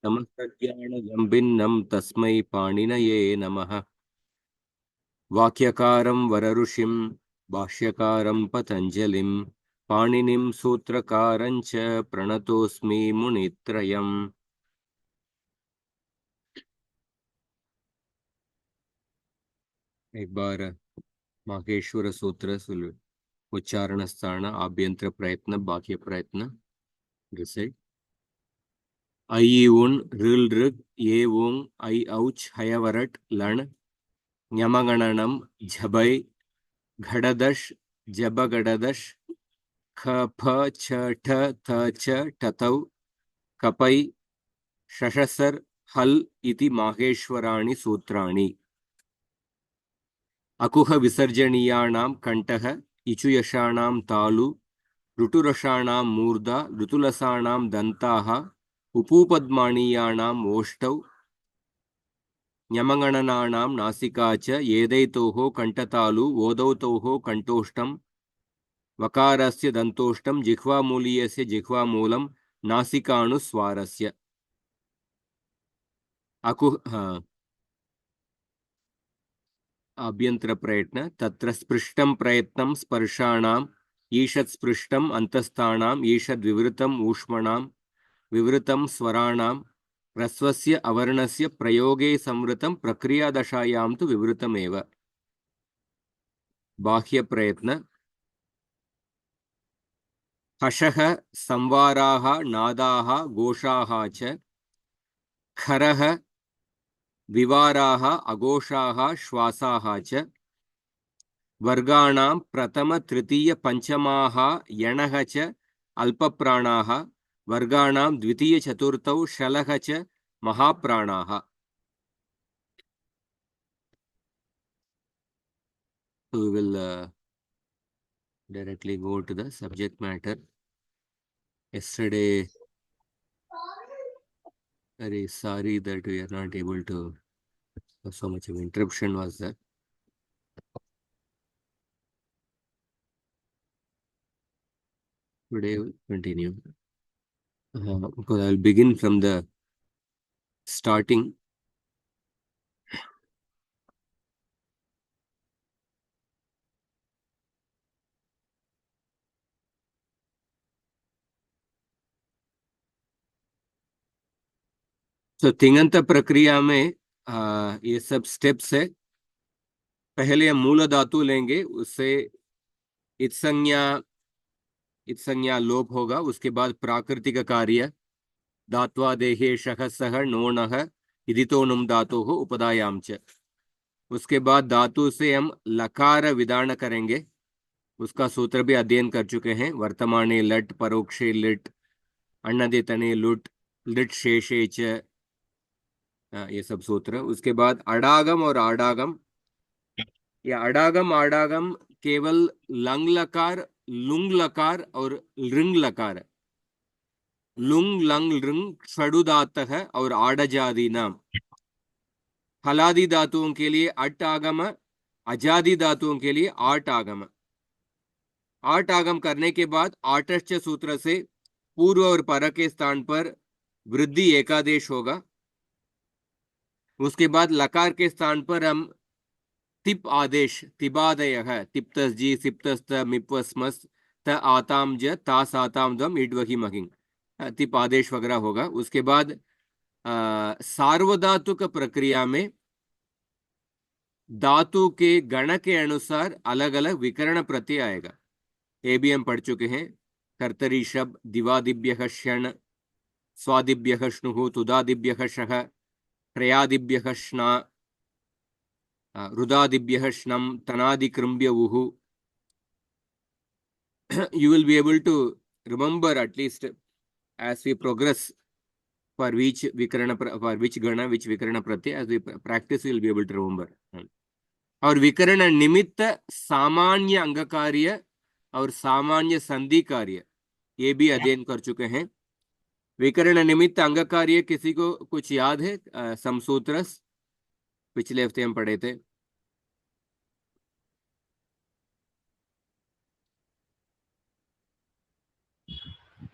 समस्तज्ञानगम्भिन्नं तस्मै पाणिनये नमः। वाक्यकारं वरऋषिं भाष्यकारं पतञ्जलिं पाणिनिं सूत्रकारं च प्रणतोऽस्मि मुनित्रयम्। एक बार माहेश्वर सूत्र उच्चारण स्थान आभ्यंतर प्रयत्न बाह्य प्रयत्न रिसल्ट ऐ उन ऋल ऋग ये ऊंग ऐ औच हयवरट लण ञमगणनम झबै घड़दश जबगड़दश ख फ छ ठ थ छ टतौ कपै शशसर हल इति माहेश्वराणि सूत्राणि। अकुह विसर्जनीयानां कंठः इचुयशानां तालु ऋटुरसाणां मूर्धा ऋतुलसानां दन्ताः उपूपद्मानीयानाम् ओष्ठौ ञमगणनानां नासिका च एदैतोः कंठतालु ओदौतोः कंठोष्ठं वकारस्य दन्तोष्ठं जिह्वामूलीयस्य जिह्वामूलं नासिकानुस्वारस्य। अकुह अभ्यंतर प्रयत्न तत्र स्पृष्टं प्रयत्नं स्पर्शाणाम् ईषत् स्पृष्टम् अन्तस्थानाम् ईषद् विवृतम् ऊष्मणां विवृतं स्वराणां ह्रस्वस्य अवर्णस्य प्रयोगे संवृतं प्रक्रियादशायां तु विवृतमेव। बाह्य प्रयत्न हषः संवाराः नादाः घोषाः च खरः विवाराः अघोषाः श्वासाः च वर्गाणां प्रथम तृतीय पंचमाः यणः च अल्पप्राणाः वर्गाणां द्वितीय चतुर्थौ शलः च महाप्राणाः। We will directly go to the subject matter. Yesterday, very sorry that we are not able to, so much of interruption was there. Today we'll continue. Because I will begin from the starting. So तिङन्त प्रक्रिया में ये सब steps है। पहले हम मूल धातु लेंगे, उससे इत्संज्ञा लोप होगा। उसके बाद प्राकृतिक कार्य धात्वा देहे शः सः नोणः इदितो नुम धातुः उपधायां च। उसके बाद धातु से हम लकार विधान करेंगे, उसका सूत्र भी अध्ययन कर चुके हैं। वर्तमाने लट, परोक्षे लिट, अन्नदेतने लुट, लिट शेषे च, ये सब सूत्र। उसके बाद अडागम और आडागम, या अडागम आडागम केवल लंग लकार, लुंग लकार और लृंग लकार, लुंग लंग लृंग षडुदातः और आडजादी नाम। हलादि धातुओं के लिए अट आगम, अजादि धातुओं के लिए आट आगम। आट आगम करने के बाद आटश्च सूत्र से पूर्व और पर के स्थान पर वृद्धि एकादेश होगा। उसके बाद लकार के स्थान पर हम तिप आदेश तिबादयः तिप्तस जी सिप्तस्त मिप्वस्मस त आताम ज तास आताम दम इडवही महिंग तिप आदेश वगैरह होगा। उसके बाद सार्वधातुक प्रक्रिया में धातु के गण के अनुसार अलग अलग विकर्ण प्रत्यय आएगा। ये भी हम पढ़ चुके हैं। कर्तरी शब्द दिवादिभ्यः क्षण, स्वादिभ्यः श्नुः, तुदादिभ्यः शः, त्रयादिभ्यः श्ना, रुदादिभ्यः श्नम, तनादिकृम्य उः। You will be able to remember at least as we progress for which vikarana, for which gana, which vikarana pratyay, as we practice we will be able to remember. और विकरण निमित्त सामान्य अंग कार्य और सामान्य संधि कार्य ये भी अध्ययन कर चुके हैं। विकरण निमित्त अंग कार्य किसी को कुछ याद है? समसूत्र पिछले हफ्ते हम पढ़े थे।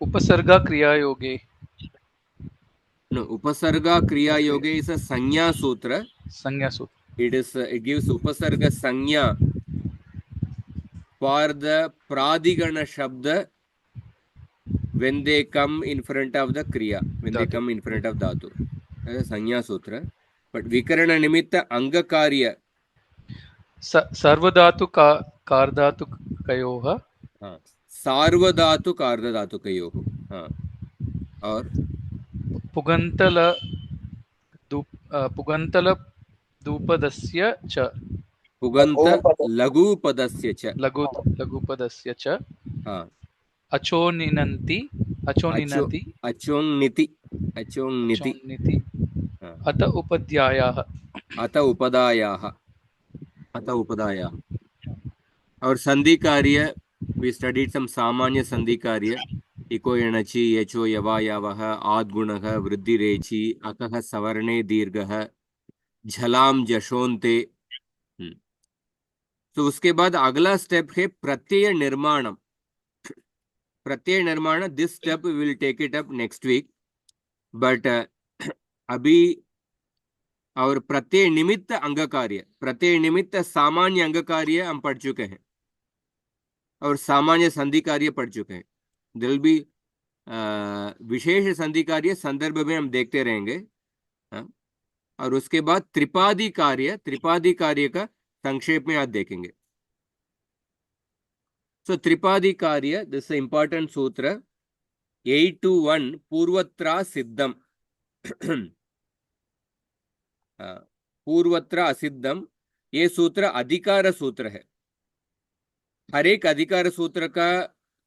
उपसर्गा क्रिया योगे। No, upasarga kriya yoge is a sanya sutra. संज्ञा सूत्र. It gives upasarga sanya for the pradigana shabda when they come in front of the kriya, when they धातु. come in front of dhatu. That is sanya sutra. But vikarana nimitta anga karya. सर्वधातु का कार्धातु कयोः हाँ, सार्वधातु कार्धधातु कयोः. हाँ, और पुगन्तल पुगन्तल धूपदस्य च पुगंत लघुपदस्य च. लघुपदस्य च हाँ, अचोनिनन्ति अचो अचोनिनति अचोन्निति अचोन्निति. अचोनिति हाँ, अत उपध्यायाः. अत उपदायाः. अत उपदायाः. और संधि कार्य, we studied some सामान्य संधि कार्य. इको एणचि यचो यवायावः आद्गुणः वृद्धिरेचि अकः सवर्णे दीर्घः झलाम जशोन्ते. तो उसके बाद अगला स्टेप है प्रत्यय निर्माणम. प्रत्यय निर्माण, this step we will take it up next week. But अभी और प्रत्यय निमित्त अंग कार्य, प्रत्यय निमित्त सामान्य अंग कार्य हम पढ़ चुके हैं और सामान्य संधि कार्य पढ़ चुके हैं. दिल विल बी विशेष संधि कार्य संदर्भ में हम देखते रहेंगे. और उसके बाद त्रिपादी कार्य, त्रिपादी कार्य का संक्षेप में आज देखेंगे. सो त्रिपादी कार्य, दिस इंपॉर्टेंट सूत्र 821 पूर्वत्रा सिद्धम. पूर्वत्र असिद्धम, ये सूत्र अधिकार सूत्र है. हर एक अधिकार सूत्र का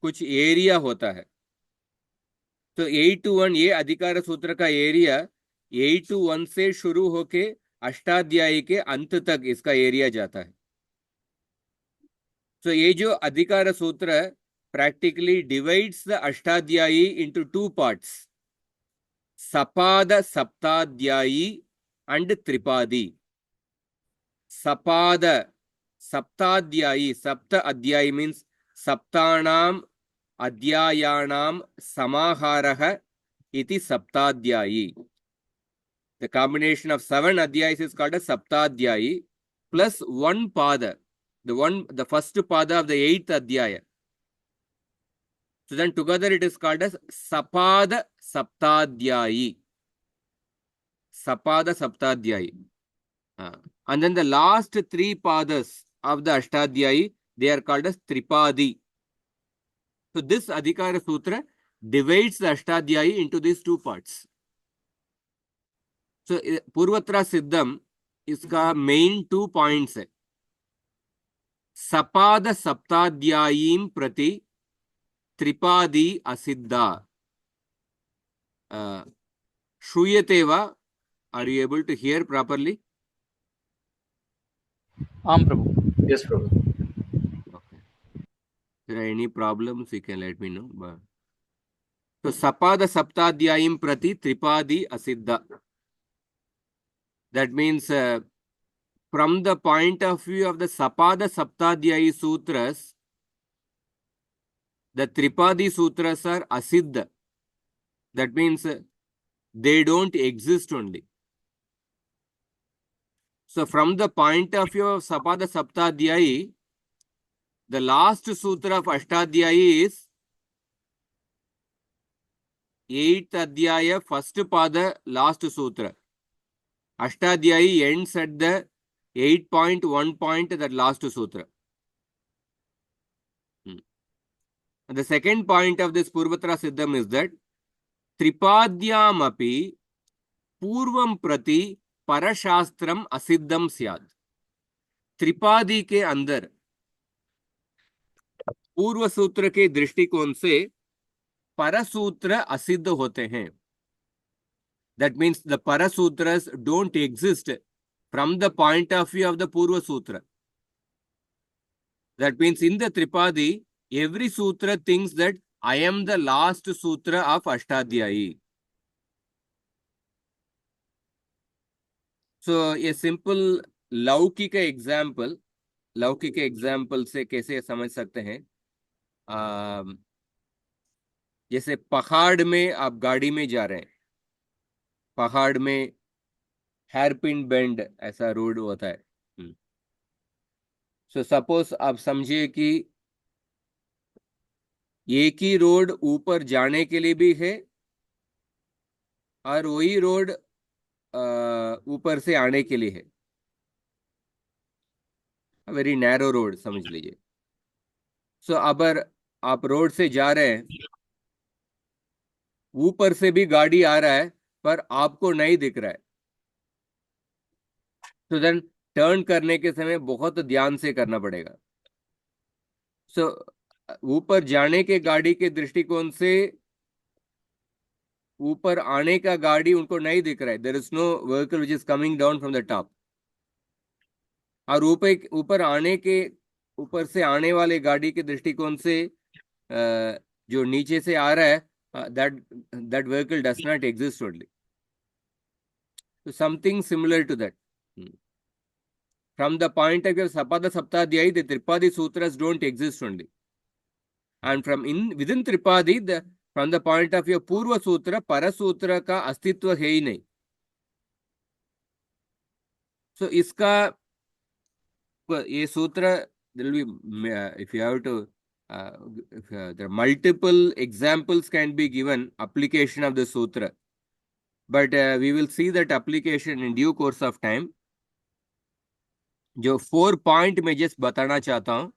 कुछ एरिया होता है. तो 821 ये अधिकार सूत्र का एरिया 821 से शुरू होके अष्टाध्यायी के अंत तक इसका एरिया जाता है. तो ये जो अधिकार सूत्र practically divides the Ashtadhyayi into two parts, Sapad सप्ताध्यायी and त्रिपादी. सपाद सप्ताध्यायी, सप्त अध्यायी means सप्तानाम अध्यायानाम समाहारः इति सप्ताध्यायी. The combination of 7 adhyayas is called a saptadhyayi plus one pada, the first pada of the 8th adhyaya. So then together it is called as sapada saptadhyayi. Sapada saptadhyayi. And then the last 3 padas of the ashtadhyayi, they are called as tripadi. So this adhikara sutra divides the ashtadhyayi into these 2 parts. So पूर्वत्र सिद्धम, इसका main 2 points है. सपाद सप्ताध्यायीं प्रति त्रिपादी असिद्धा. श्रूयते वा? Are you able to hear properly? आम प्रभु. Yes, Prabhu. Okay. If there are any problems, you can let me know. So सपाद सप्ताध्यायीं प्रति त्रिपादी असिद्धा. That means from the point of view of the Sapada Saptadhyayi Sutras, the Tripadi Sutras are asiddha. That means they don't exist only. So from the point of view of Sapada Saptadhyayi, the last sutra of Ashtadhyayi is 8th Adhyaya, first pada, last sutra. Ashtadhyayi ends at the 8.1 point, that last sutra. And the second point of this Purvatra Siddham is that Tripadyam api Purvam prati Parashastram asiddham syad. त्रिपादी के अंदर पूर्व सूत्र के दृष्टिकोण से परसूत्र असिद्ध होते हैं. That means the parasutras don't exist from the point of view of the Purva Sutra. That means in the Tripadi, every sutra thinks that I am the last sutra of Ashtadhyayi. So a simple लौकिक example से कैसे समझ सकते हैं? जैसे पहाड़ में आप गाड़ी में जा रहे हैं, पहाड़ में हेयरपिन बेंड ऐसा रोड होता है। सो सपोज आप समझिए कि एक ही रोड ऊपर जाने के लिए भी है और वही रोड ऊपर से आने के लिए है। वेरी नैरो रोड समझ लीजिए। सो अगर आप रोड से जा रहे हैं, ऊपर से भी गाड़ी आ रहा है पर आपको नहीं दिख रहा है, तो देन टर्न करने के समय बहुत ध्यान से करना पड़ेगा। सो ऊपर जाने के गाड़ी के दृष्टिकोण से ऊपर आने का गाड़ी उनको नहीं दिख रहा है, there is no vehicle which is coming down from the top. और ऊपर ऊपर आने के ऊपर से आने वाले गाड़ी के दृष्टिकोण से जो नीचे से आ रहा है, that that vehicle does not exist only. So something similar to that. From the point of view of Sapada Saptadhyayi, the Tripadi Sutras don't exist only. And from within Tripadi, from the point of view of Purva Sutra, Parasutra का अस्तित्व है ही नहीं। So इसका ये सूत्र, there will be, if you have to, there are multiple examples can be given application of the sutra, but we will see that application in due course of time. जो 4 point में just बताना चाहता हूं,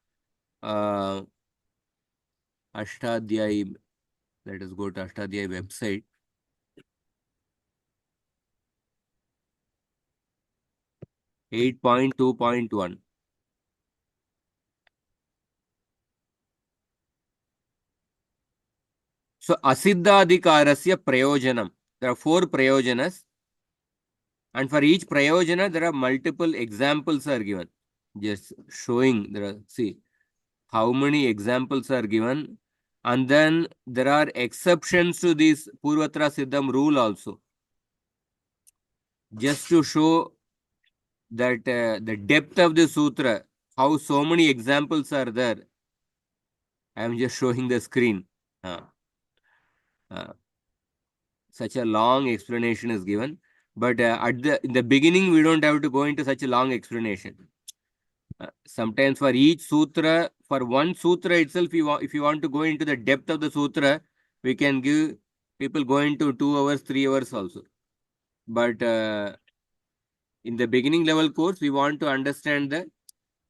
Ashtadhyayi, let us go to Ashtadhyayi website. At point 2.1 so असिद्धाधिकारस्य प्रयोजनम, there are 4 प्रयोजनस and for each prayojana there are multiple examples are given, just showing there are, see how many examples are given, and then there are exceptions to this Purvatra Siddham rule also, just to show that the depth of the sutra, how so many examples are there. I am just showing the screen. Such a long explanation is given, but in the beginning we don't have to go into such a long explanation. Sometimes for each sutra, for one sutra itself, if you want to go into the depth of the sutra, we can give people go into 2 hours, 3 hours also. But in the beginning level course, we want to understand the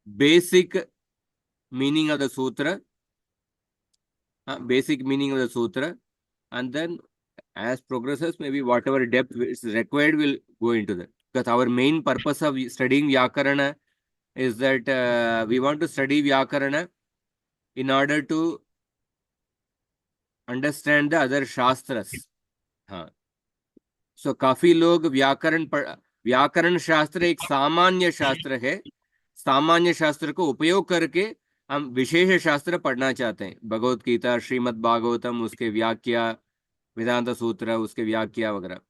basic meaning of the sutra, and then as progresses, maybe whatever depth is required will go into that. Because our main purpose of studying Vyakarana is that we want to study Vyakarana in order to understand the other Shastras. So काफी लोग व्याकरण शास्त्र एक सामान्य शास्त्र है, सामान्य शास्त्र को उपयोग करके हम विशेष शास्त्र पढ़ना चाहते हैं। भगवत गीता, श्रीमद् भागवतम, उसके व्याख्या, वेदांत सूत्र, उसके व्याख्या वगैरह।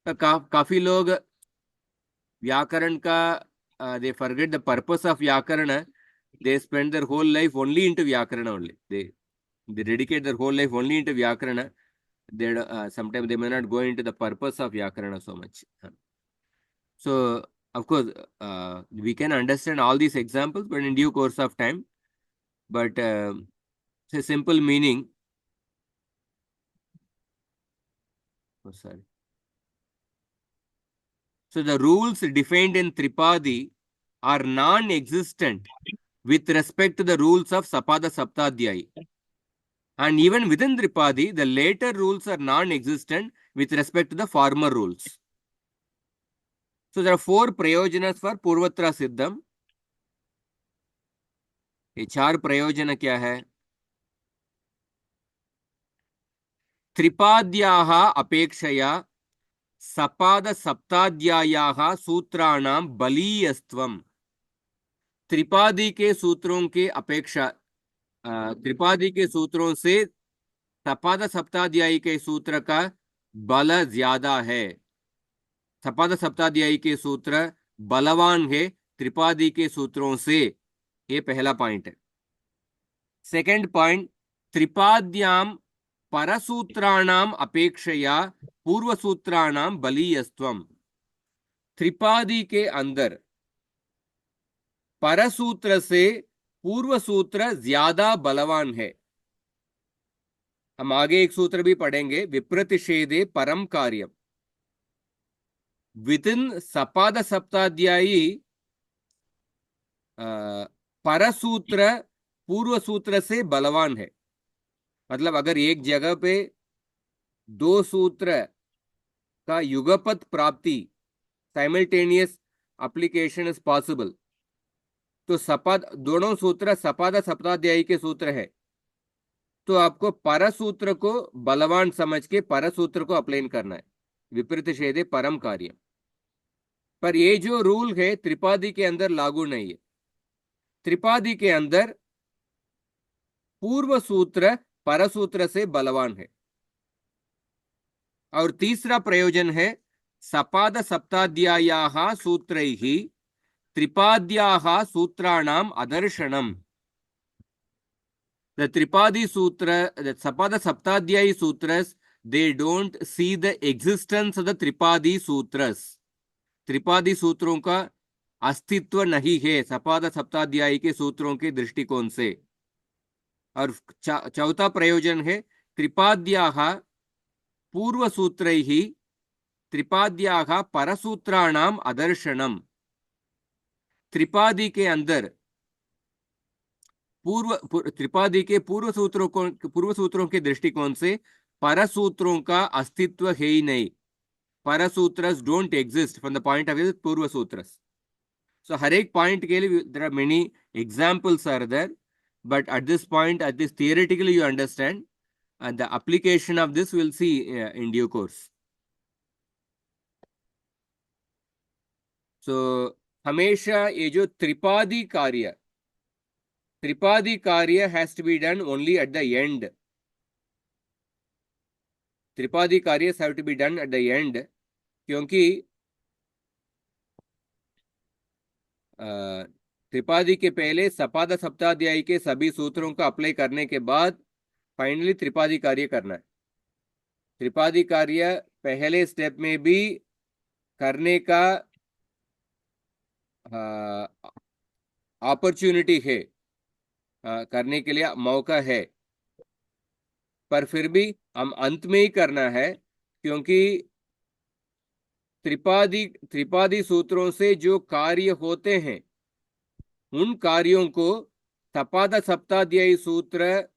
तो काफी लोग व्याकरण का they forget the purpose of व्याकरण, they spend their whole life only into व्याकरण only. They dedicate their whole life only into व्याकरण. They sometimes they may not go into the purpose of Vyakarana so much. So of course we can understand all these examples, but in due course of time. But it's a simple meaning. Oh, sorry. So the rules defined in Tripadi are non-existent with respect to the rules of Sapada Saptadhyayi. And even within Tripadi, the later rules are non-existent with respect to the former rules. So there are 4 prayojanas for Purvatra Siddham. ये 4 प्रयोजन क्या है? त्रिपाद्याः अपेक्षया सपाद सप्ताध्यायाः सूत्राणां बलीयस्त्वम्। त्रिपादी के सूत्रों के अपेक्षा, त्रिपादी के सूत्रों से सपाद सप्ताध्यायी के सूत्र का बल ज्यादा है। सपाद सप्ताध्यायी के सूत्र बलवान है त्रिपादी के सूत्रों से। ये पहला पॉइंट है। सेकंड पॉइंट, त्रिपाद्याम परसूत्राणाम अपेक्षया पूर्वसूत्राणाम बलीयस्त्वम। त्रिपादी के अंदर परसूत्र से पूर्व सूत्र ज्यादा बलवान है। हम आगे एक सूत्र भी पढ़ेंगे, विप्रतिषेधे परम कार्यम। विद इन सपाद सप्ताध्यायी परसूत्र पूर्व सूत्र से बलवान है। मतलब अगर एक जगह पे दो सूत्र का युगपत प्राप्ति, साइमल्टेनियस एप्लीकेशन इज पॉसिबल, तो सपाद दोनों सूत्र सपाद सप्ताध्यायी के सूत्र है, तो आपको परसूत्र को बलवान समझ के परसूत्र को अप्लाई करना है। विप्रतिषेधे परम कार्य। पर ये जो रूल है त्रिपादी के अंदर लागू नहीं है। त्रिपादी के अंदर पूर्व सूत्र परसूत्र से बलवान है। और तीसरा प्रयोजन है सपाद सप्ताध्यायाः सूत्रैः त्रिपाद्याः सूत्राणाम अदर्शनम। The Tripadi Sutra, the Sapada Saptadhyayi Sutras, they don't see the existence of the Tripadi Sutras. त्रिपादी सूत्रों का अस्तित्व नहीं है सपाद सप्ताध्यायी के सूत्रों के दृष्टिकोण से। और चौथा प्रयोजन है त्रिपाद्याः पूर्व सूत्रैः त्रिपाद्याः परसूत्राणाम आदर्शनम। त्रिपादी के अंदर त्रिपादी के पूर्व सूत्रों के दृष्टिकोण से परसूत्रों का अस्तित्व है ही नहीं। परसूत्रस don't exist from the point of view पूर्व सूत्रस। सो हर एक पॉइंट के लिए there are many examples are there, but at this point, at this theoretically you understand, and the application of this will see in due course. So हमेशा ये जो त्रिपादी कार्य has to be done only at the end. त्रिपादी कार्य have to be done at the end, क्योंकि त्रिपादी के पहले सपाद सप्ताध्यायी के सभी सूत्रों को अप्लाई करने के बाद फाइनली त्रिपादी कार्य करना है। त्रिपादी कार्य पहले स्टेप में भी करने का अपॉर्चुनिटी है, करने के लिए मौका है, पर फिर भी हम अंत में ही करना है, क्योंकि त्रिपादी सूत्रों से जो कार्य होते हैं उन कार्यों को सपाद सप्ताध्यायी सूत्र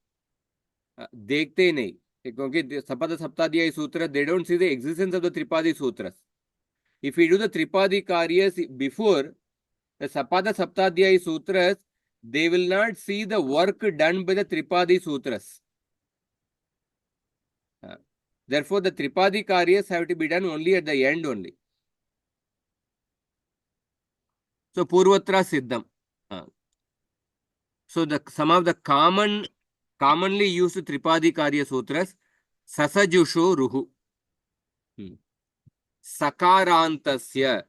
देखते नहीं, क्योंकि सपाद सप्ताध्यायी सूत्र they don't see the existence of the त्रिपादी सूत्र। इफ यू डू द त्रिपादी कार्य बिफोर द सपाद सप्ताध्यायी सूत्र, they will not see the work done by the Tripadi Sutras. Therefore, the Tripadi Karyas have to be done only at the end only. So, Purvatra Siddham. So, some of the commonly used Tripadi Karya Sutras, Sasajusho Ruhu, Sakarantasya,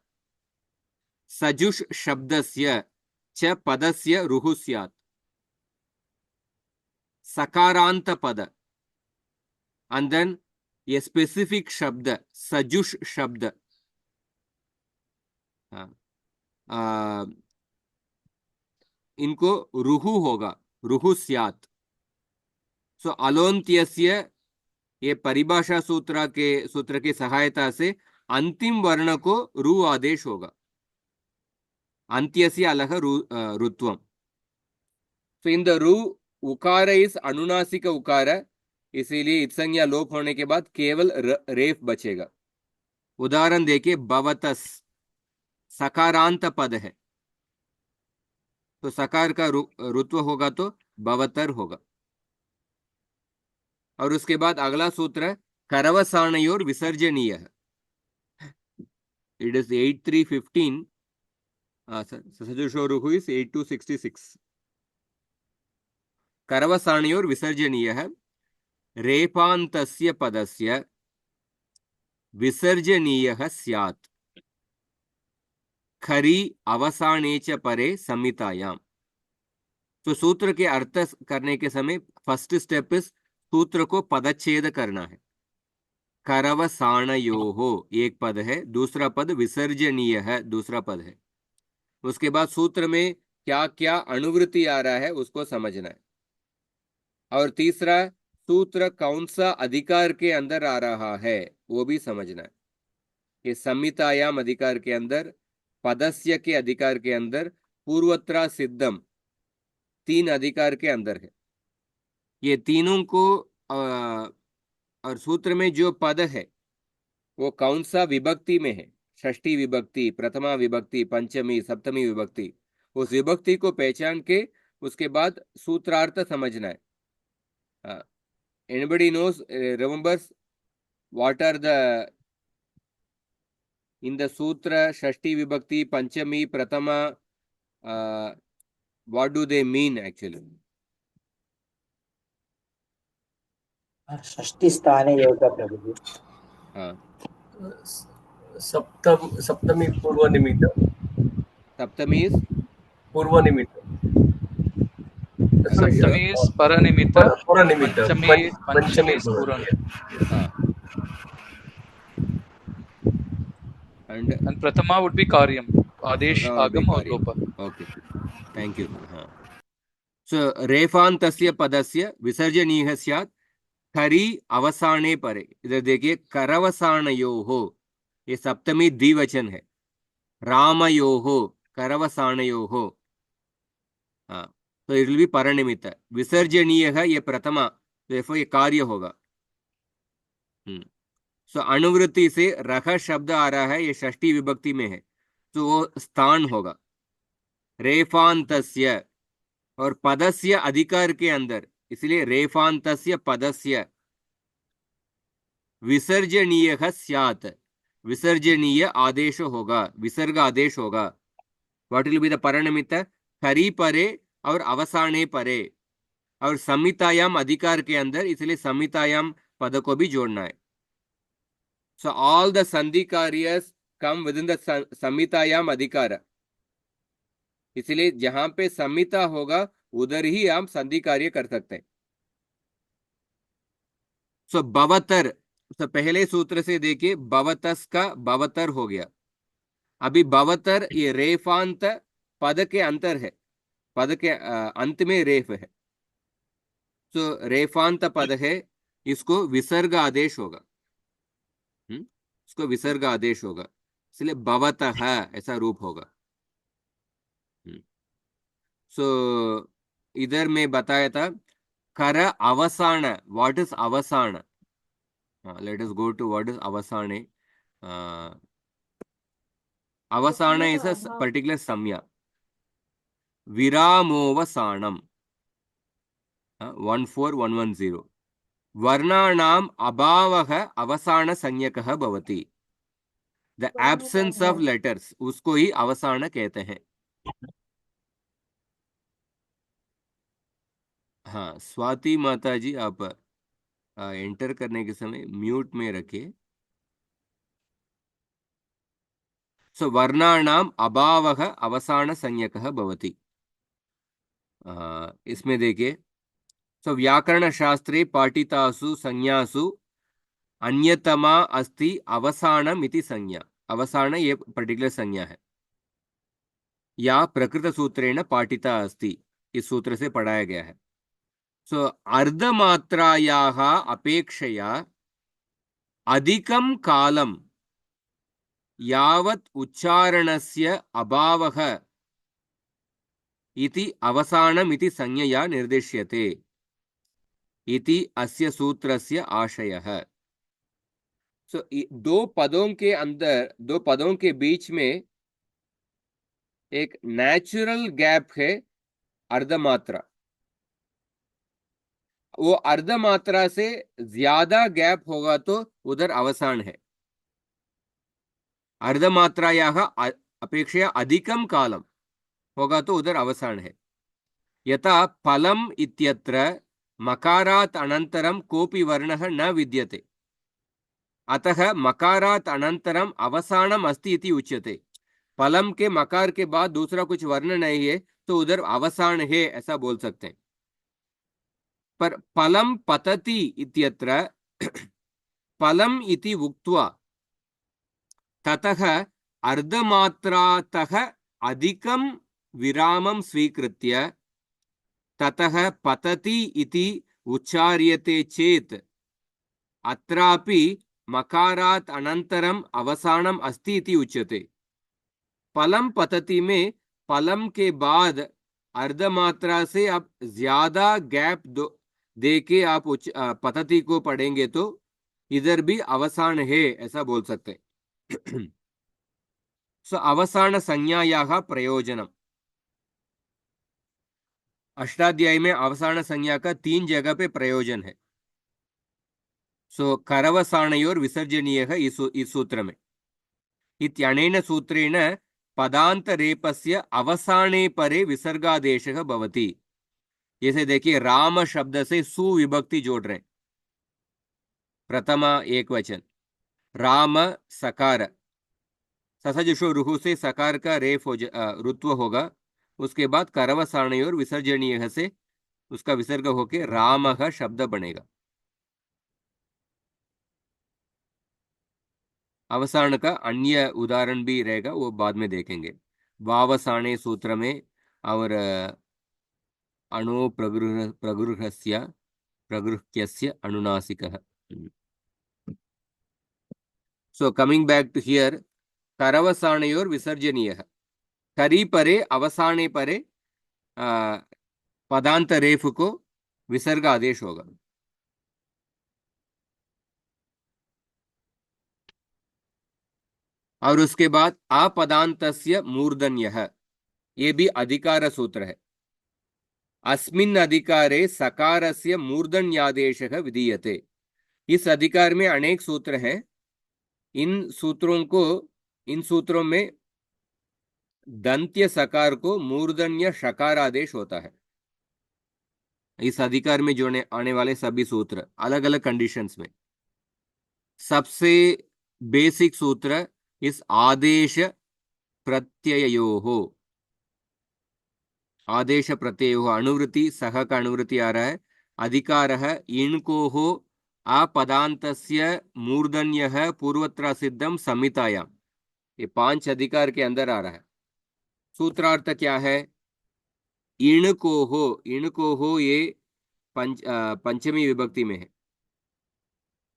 Sajush Shabdasya, च पदस्य रुहु स्यात्। सकारांत पद and then a specific शब्द सजुष शब्द, इनको रुहु होगा, रुहु स्यात्। सो अलोन्त्यस्य, ये परिभाषा सूत्र की सहायता से अंतिम वर्ण को रु आदेश होगा। अंत्यस्य अलह रुत्वम। So in the ru, उकार इस अनुनासिक उकार, इसीलिए इत्संज्ञा लोप होने के बाद केवल रेफ बचेगा। उदाहरण देखिए, भवतस सकारांत पद है, तो सकार का रुत्व होगा तो भवतर होगा। और उसके बाद अगला सूत्र करवसाणयोर विसर्जनीय है। It is 8315। सजुषोरुहु इज 8266। करवसाणयोर विसर्जनीय है। रेपान्तस्य पदस्य विसर्जनीयः स्यात् खरी अवसाने च परे संहितायाम। तो सूत्र के अर्थ करने के समय फर्स्ट स्टेप इज सूत्र को पदच्छेद करना है। करवसाणयोः एक पद है, दूसरा पद विसर्जनीय है दूसरा पद है। उसके बाद सूत्र में क्या क्या अनुवृत्ति आ रहा है उसको समझना है। और तीसरा, सूत्र कौन सा अधिकार के अंदर आ रहा है वो भी समझना है। ये संहितायाम अधिकार के अंदर, पदस्य के अधिकार के अंदर, पूर्वत्रा सिद्धम, तीन अधिकार के अंदर है। ये तीनों को और सूत्र में जो पद है वो कौन सा विभक्ति में है, षष्ठी विभक्ति, प्रथमा विभक्ति, पंचमी, सप्तमी विभक्ति, उस विभक्ति को पहचान के उसके बाद सूत्रार्थ समझना है। Anybody knows, remembers what are the in the sutra shashti vibhakti panchami pratama, what do they mean actually? षष्ठी स्थाने योग प्रभु। सप्तमी पूर्व निमित्त, सप्तमी is पूर्व निमित्त, सप्तमी is परनिमित्त, परनिमित्त, पंचमी is पूर्ण, and prathama would be karyam, adesh, agam or lopa. Okay, thank you. So रेफान्तस्य पदस्य विसर्जनीयः स्यात् खरी अवसाने परे। इधर देखिए, करवसाणयोः, ये सप्तमी द्विवचन है। रामयोः, करवसाणयोः, तो इट विल बी परनिमित्त। विसर्जनीयः ये प्रथमा, तो ये कार्य होगा। सो अनुवृत्ति से रख शब्द आ रहा है, ये षष्ठी विभक्ति में है, तो वो स्थान होगा। रेफान्तस्य और पदस्य अधिकार के अंदर, इसलिए रेफान्तस्य पदस्य विसर्जनीयः स्यात्, विसर्जनीय आदेश होगा, विसर्ग आदेश होगा। व्हाट विल बी द परनिमित्त? खरी परे और अवसाने परे, और संहितायाम अधिकार के अंदर, इसलिए संहितायाम पद को भी जोड़ना है। सो ऑल द संधि कार्यस कम विद इन द संहितायाम अधिकार, इसलिए जहां पे संहिता होगा उधर ही हम संधि कार्य कर सकते हैं। सो भवतर, तो पहले सूत्र से देखिए, भवतस का भवतर हो गया। अभी भवतर ये रेफांत पद के अंतर है, पद के अंत में रेफ है, तो रेफांत पद है, इसको विसर्ग आदेश होगा, इसको विसर्ग आदेश होगा, इसलिए भवतः ऐसा रूप होगा। सो इधर में बताया था कर अवसाण, व्हाट इज अवसाण? Let us go to what is अवसाने। अवसाण इज अ पर्टिकुलर संज्ञा। विरामोवसानम 14110, वर्णानाम अभावः अवसान संज्ञकः भवति। द एब्सेंस ऑफ लेटर्स, उसको ही अवसान कहते हैं। हाँ, स्वाति माता जी, आप एंटर करने के समय म्यूट में रखिए। सो वर्णानाम अभावः अवसान संज्ञकः भवति। इसमें देखिए, सो व्याकरण शास्त्रे पाठितासु संज्ञासु अन्यतमा अस्ति अवसानम इति संज्ञा। अवसान ये पर्टिकुलर संज्ञा है, या प्रकृत सूत्रेण पाठिता अस्ति, इस सूत्र से पढ़ाया गया है। सो अर्धमात्रायाः अपेक्षया अधिकं कालं यावत् उच्चारणस्य अभावः इति अवसानम् इति संज्ञया निर्दिश्यते इति अस्य सूत्रस्य आशयः। सो दो पदों के अंदर, दो पदों के बीच में एक नेचुरल गैप है, अर्धमात्रा। वो अर्धमात्रा से ज्यादा गैप होगा तो उधर अवसान है। अर्धमात्रायाः अपेक्षया अधिकं कालं होगा तो उधर अवसान है। यथा फलम् इत्यत्र मकारात् अनन्तरं कोऽपि वर्णः न विद्यते, अतः मकारात् अनन्तरम् अवसानम् अस्ति इति उच्यते। फलम के मकार के बाद दूसरा कुछ वर्ण नहीं है तो उधर अवसान है, ऐसा बोल सकते हैं। पर फलं पतति इत्यत्र फलम् इति उक्त्वा ततः अर्धमात्रातः अधिकं विरामं स्वीकृत्य ततः पतति इति उच्चार्यते चेत् अत्रापि मकारात् अनन्तरम् अवसानम् अस्ति इति उच्यते। फलं पतति में फलम के बाद अर्धमात्रा से आप ज्यादा गैप दे के आप पतति को पढ़ेंगे तो इधर भी अवसान है ऐसा बोल सकते हैं। सो अवसान संज्ञायाः प्रयोजनम, अष्टाध्यायी में अवसान संज्ञा का 3 जगह पे प्रयोजन है। सो करवसानयोर विसर्जनीयः इस सूत्र में इत्यनेन सूत्रेण पदांत रेपस्य अवसाने परे विसर्गादेशः भवति। जैसे देखिए राम शब्द से सुविभक्ति जोड़ रहे हैं, प्रथमा एक वचन राम सकार, ससजुषो रुहु से सकार का रेफ रुत्व होगा, उसके बाद करवसानयोर विसर्जनीय से उसका विसर्ग होके रामः शब्द बनेगा। अवसान का अन्य उदाहरण भी रहेगा, वो बाद में देखेंगे। वावसाने सूत्र में और अणो प्रगृह्यस्य अनुनासिकः। So coming back to here, करवसानयोर विसर्जनीयः, करी परे अवसाने परे पदांत रेफ को विसर्ग आदेश होगा। और उसके बाद अपदान्तस्य मूर्धन्यः, ये भी अधिकार सूत्र है। अस्मिन् अधिकारे सकारस्य मूर्धन्यादेशः विधीयते। इस अधिकार में अनेक सूत्र हैं। इन सूत्रों में दंत्य सकार को मूर्धन्य शकार आदेश होता है। इस अधिकार में जोड़ने आने वाले सभी सूत्र अलग अलग कंडीशंस में। सबसे बेसिक सूत्र इस आदेश प्रत्ययोः, आदेश प्रत्ययोः अनुवृत्ति सह का अनुवृत्ति आ रहा है। अधिकारः इणकोः अपदान्तस्य मूर्धन्यः पूर्वत्र सिद्धम संहितायां, ये 5 अधिकार के अंदर आ रहा है। सूत्रार्थ क्या है? इणकोः ये पंचमी विभक्ति में है,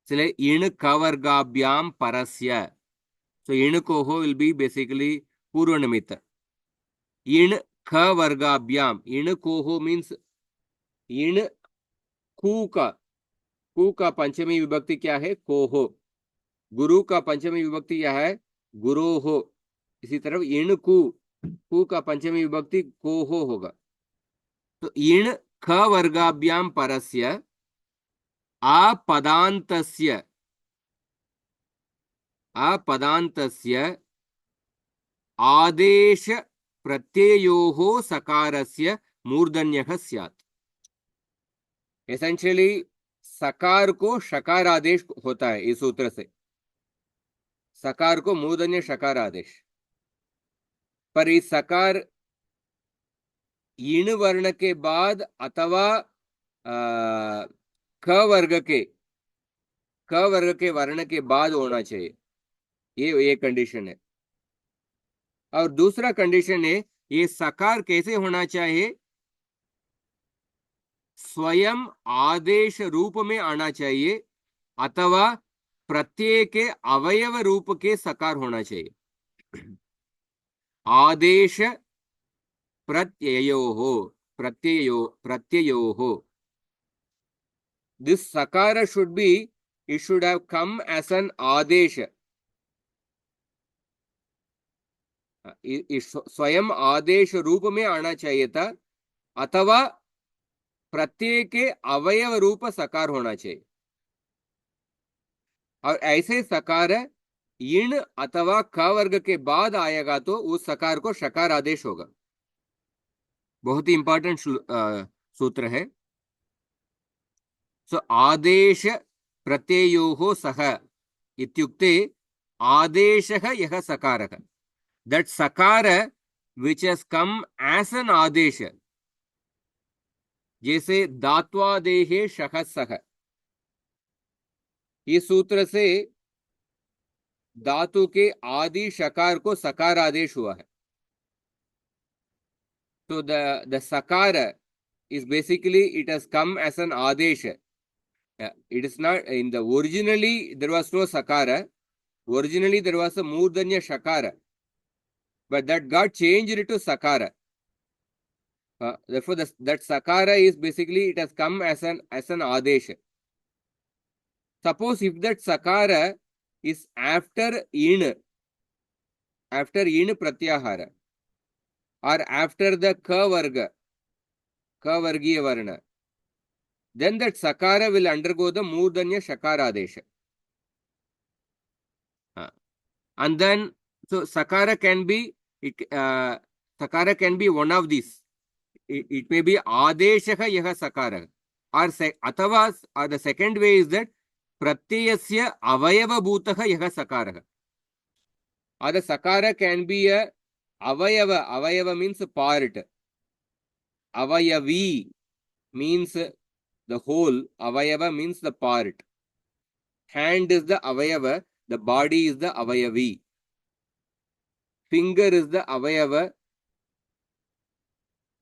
इसलिए इण कवर्गाभ्याम परस्य। So इणकोः will be basically पूर्व निमित्त। इण ख वर्गाभ्याम, इणकोः means इण कू का पंचमी विभक्ति क्या है? कोहो। गुरु का पंचमी विभक्ति क्या है? गुरोः। इसी तरह इण कू का पंचमी विभक्ति कोहो होगा। तो इण ख वर्गाभ्याम परस्य अपदान्तस्य आदेश प्रत्ययोः सकारस्य मूर्धन्यः स्यात्। एसेंशियली सकार को शकार आदेश होता है। इस सूत्र से सकार को मूर्धन्य शकार आदेश, पर इस सकार इण वर्ण के बाद अथवा क वर्ग के वर्ण के बाद होना चाहिए, ये कंडीशन है। और दूसरा कंडीशन है, ये सकार कैसे होना चाहिए? स्वयं आदेश रूप में आना चाहिए अथवा प्रत्यय के अवयव रूप के सकार होना चाहिए। आदेश प्रत्ययोः this sakara should be, it should have come as an आदेश। स्वयं आदेश रूप में आना चाहिए था अथवा प्रत्यय के अवयव रूप सकार होना चाहिए। और ऐसे सकार इण अथवा क वर्ग के बाद आएगा तो उस सकार को शकार आदेश होगा। बहुत ही इंपॉर्टेंट सूत्र है। सो आदेश प्रत्ययोः सह इत्युक्ते आदेशः यः सकारः, that sakara which has come as an आदेश, जैसे धात्वादेहे शहसः, इस सूत्र से धातु के आदि शकार को सकार आदेश हुआ है. तो the sakara is basically, it has come as an adesh. It is not in the originally there was no sakara. Originally there was a murdanya shakara, but that got changed to sakara. Therefore that sakara is basically, it has come as an adesh. Suppose if that sakara is after in pratyahara, or after the ka vargiya varna, then that sakara will undergo the murdanya shakara adesha. And then, so sakara can be one of these. It may be adeshaha yaha sakara, or atavas, or the second way is that pratyayasya avayava bhutaha yaha sakara, or the sakara can be a avayava means part, avayavi means the whole, avayava means the part. Hand is the avayava, the body is the avayavi. Finger is the avayava,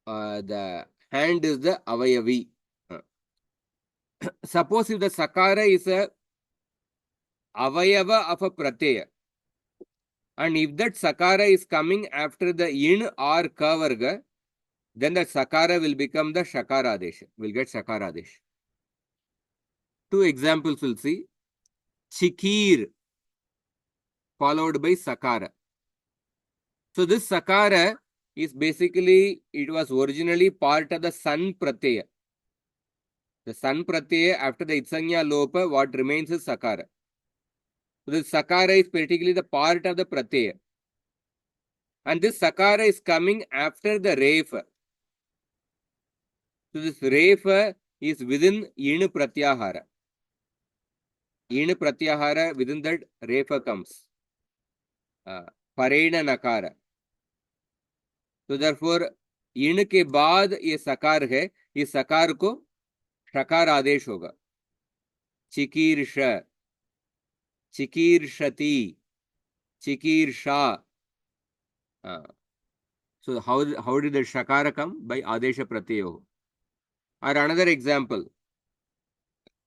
the hand is the avayavi. Suppose if the sakara is a avayava of a pratyaya, and if that sakara is coming after the in or ka varga, then the sakara will become the shakara adesh, will get shakara adesh. Two examples we'll see. Chikir followed by sakara. So this sakara is basically, it was originally part of the san pratyaya. The san pratyaya, after the itsanya lopa, what remains is sakara. So this sakara is particularly the part of the pratyaya. And this sakara is coming after the refa. So this refa is within in pratyahara. In pratyahara, within that refa comes. Parena nakara. तो therefore इन के बाद ये सकार है, इस सकार को शकार आदेश होगा. चिकीर्ष, चिकीर्षति, चिकीर्षा. So how did the shakara come? By adesha pratyayo. Or another example,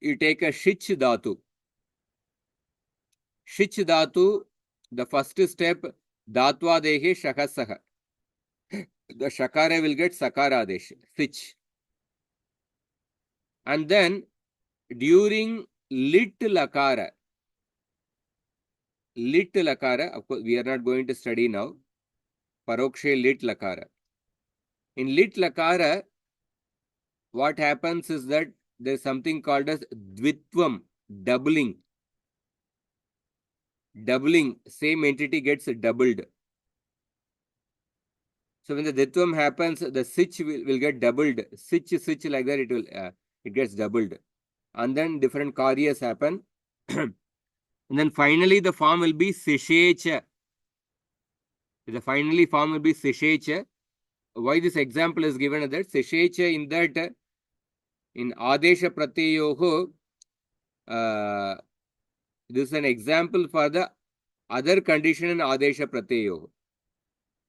you take a shich dhatu. Shich dhatu, the first step, dhatvadehe shakasaha. The shakara will get sakara adesh, sich. And then during lit lakara, of course we are not going to study now, parokshe lit lakara. In lit lakara, what happens is that there is something called as dvitvam, doubling. Doubling, same entity gets doubled. So when the dvitvam happens, the sich will get doubled. Sich like that, it gets doubled. And then different karyas happen. And then finally the form will be sishecha. The finally form will be sishecha. Why this example is given is that sishecha, in that in adesha pratyayoho, this is an example for the other condition in adesha pratyayoho.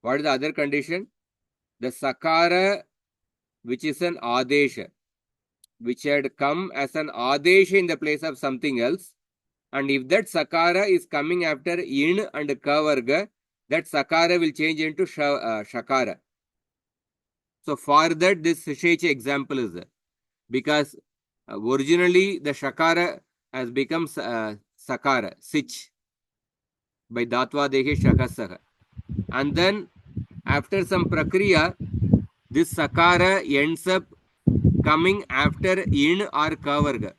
What is the other condition? The sakara, which is an adesha, which had come as an adesha in the place of something else, and if that sakara is coming after in and ka varga, that sakara will change into shakara. So for that, this sishecha example is there, because originally the shakara has become sakara, sich, by dhatva dehe shakasaha. And then after some prakriya, this sakara ends up coming after in or ka varga.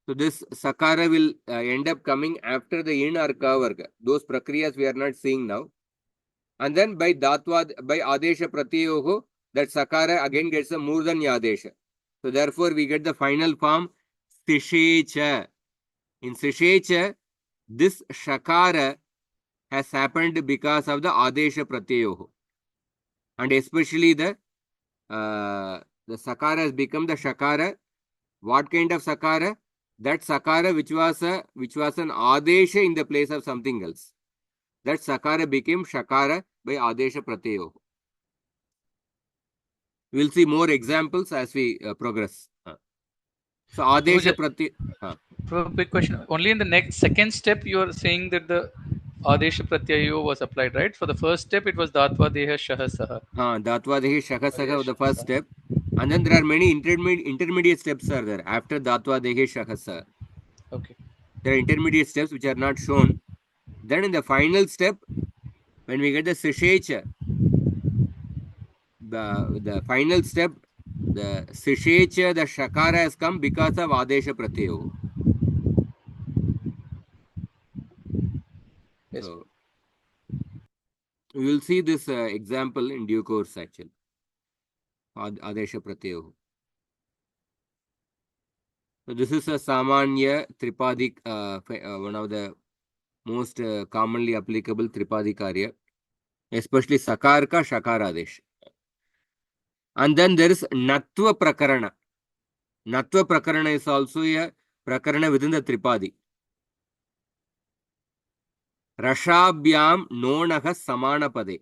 So this sakara will end up coming after the in or ka varga. Those prakriyas we are not seeing now. And then by adesha pratyayoho, that sakara again gets a murdanya adesha. So therefore we get the final form sishecha. In sishecha, this shakara has happened because of the Adesha Pratyayoho. And especially the Sakara has become the Shakara. What kind of Sakara? That Sakara which was an Adesha in the place of something else. That Sakara became Shakara by Adesha Pratyayoho. We will see more examples as we progress. So Adesha Pratyayoho. Big question. Only in the next second step, you are saying that the Adesha Pratyayo was applied, right? For the first step, it was Datva Deha Shahasaha. Datvadehi Shakasaha was the first step. And then there are many intermediate steps are there after Datvadehi Shakasaha. Okay. There are intermediate steps which are not shown. Then in the final step, when we get the Sishecha, the final step, the Sishecha, the Shakara has come because of Adesha Pratyayo. Yes. So, we will see this example in due course actually. Adesha Pratyayo. So this is a Samanya Tripadik, one of the most commonly applicable Tripadi Karya, especially Sakarka Shakaradesh. And then there is Natva Prakarana. Natva Prakarana is also a Prakarana within the Tripadi. Rashabhyam Nonaha Samanapade.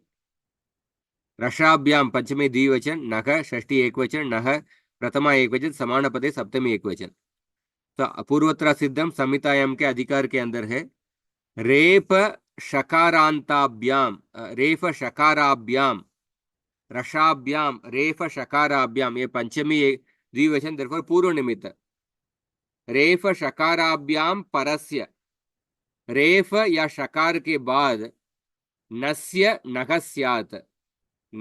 Rashabhyam Panchami Dvivachan, Naha Shashti Ekvachan, Naha Pratama Ekvachan, Samanapade Saptami Ekvachan. तो अपूर्वत्र सिद्धम संहितायाम के अधिकार के अंदर है rape शकारांताभ्याम रेफ शकाराभ्याम रसाभ्याम रेफ शकाराभ्याम ये पंचमी द्विवचन therefore पूर्व निमित्त रेफ शकाराभ्याम परस्य रेफ या शकार के बाद नस्य नख स्यात्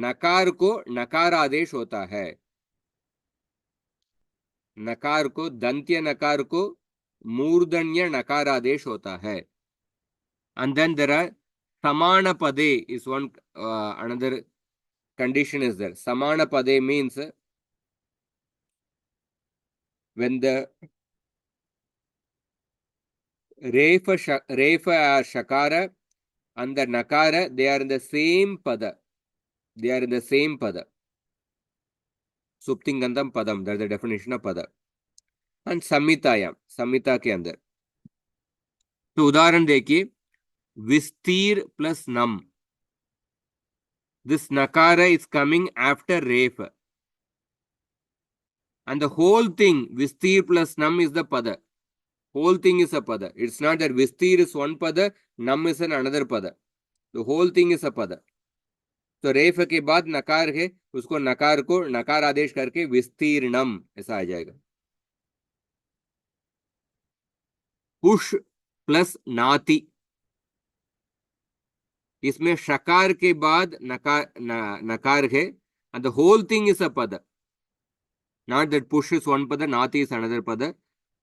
नकार को नकारादेश होता है नकार को दंत्य नकार को मूर्धन्य नकारादेश होता है and then there are samana pade is one another condition is there. Samana pade means when the refa shakara and the nakara they are in the same pada. They are in the same pada. Suptingandam padam, that's the definition of pada. And samhitayam, samhita के अंदर. तो उदाहरण देखिए विस्तीर plus nam. This nakara is coming after refa. And the whole thing, vistir plus nam is the pada. Whole thing is a pada. It's not that vistir is one pada, nam is another pada. The whole thing is a pada. तो रेफ के बाद नकार है उसको नकार को नकार आदेश करके विस्तीर्णम ऐसा आ जाएगा पुष प्लस नाति इसमें शकार के बाद नकार है and the whole thing is a pada. Not that push is one pada, nati is another pada.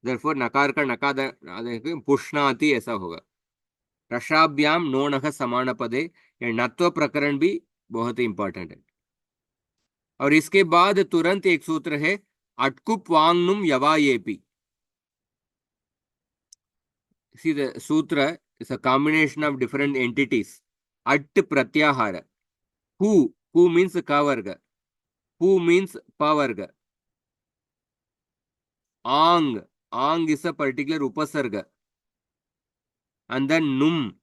Therefore नकार का नकार पुष्णाति ऐसा होगा रसाभ्याम नोनः समान पदे ये नत्व प्रकरण भी बहुत ही इंपॉर्टेंट है और इसके बाद तुरंत एक सूत्र है अटकुप वांगनुम यवायेपि see the sutra is a combination of different entities at pratyahara who means kavarga who means pavarga ang is a particular upasarga and then num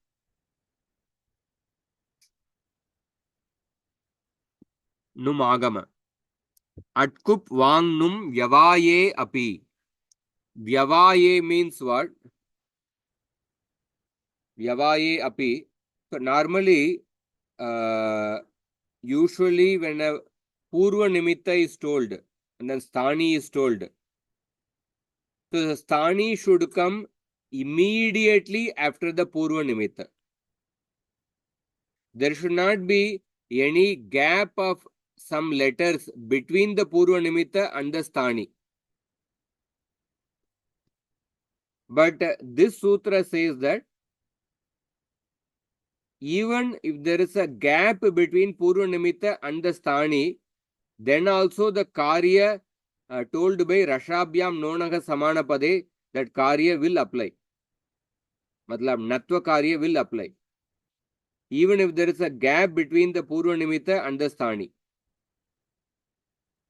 agama atkup vang num vyavaye api vyavaye means what vyavaye api so normally usually when a purva nimitta is told and then sthani is told so the sthani should come immediately after the purva nimitta there should not be any gap of some letters between the purva nimitta and the sthani. But this sutra says that even if there is a gap between purva nimitta and the sthani, then also the karya told by rashabhyam nonaha samana pade that karya will apply. Matlab natva karya will apply. even if there is a gap between the Purva Nimitta and the Sthani.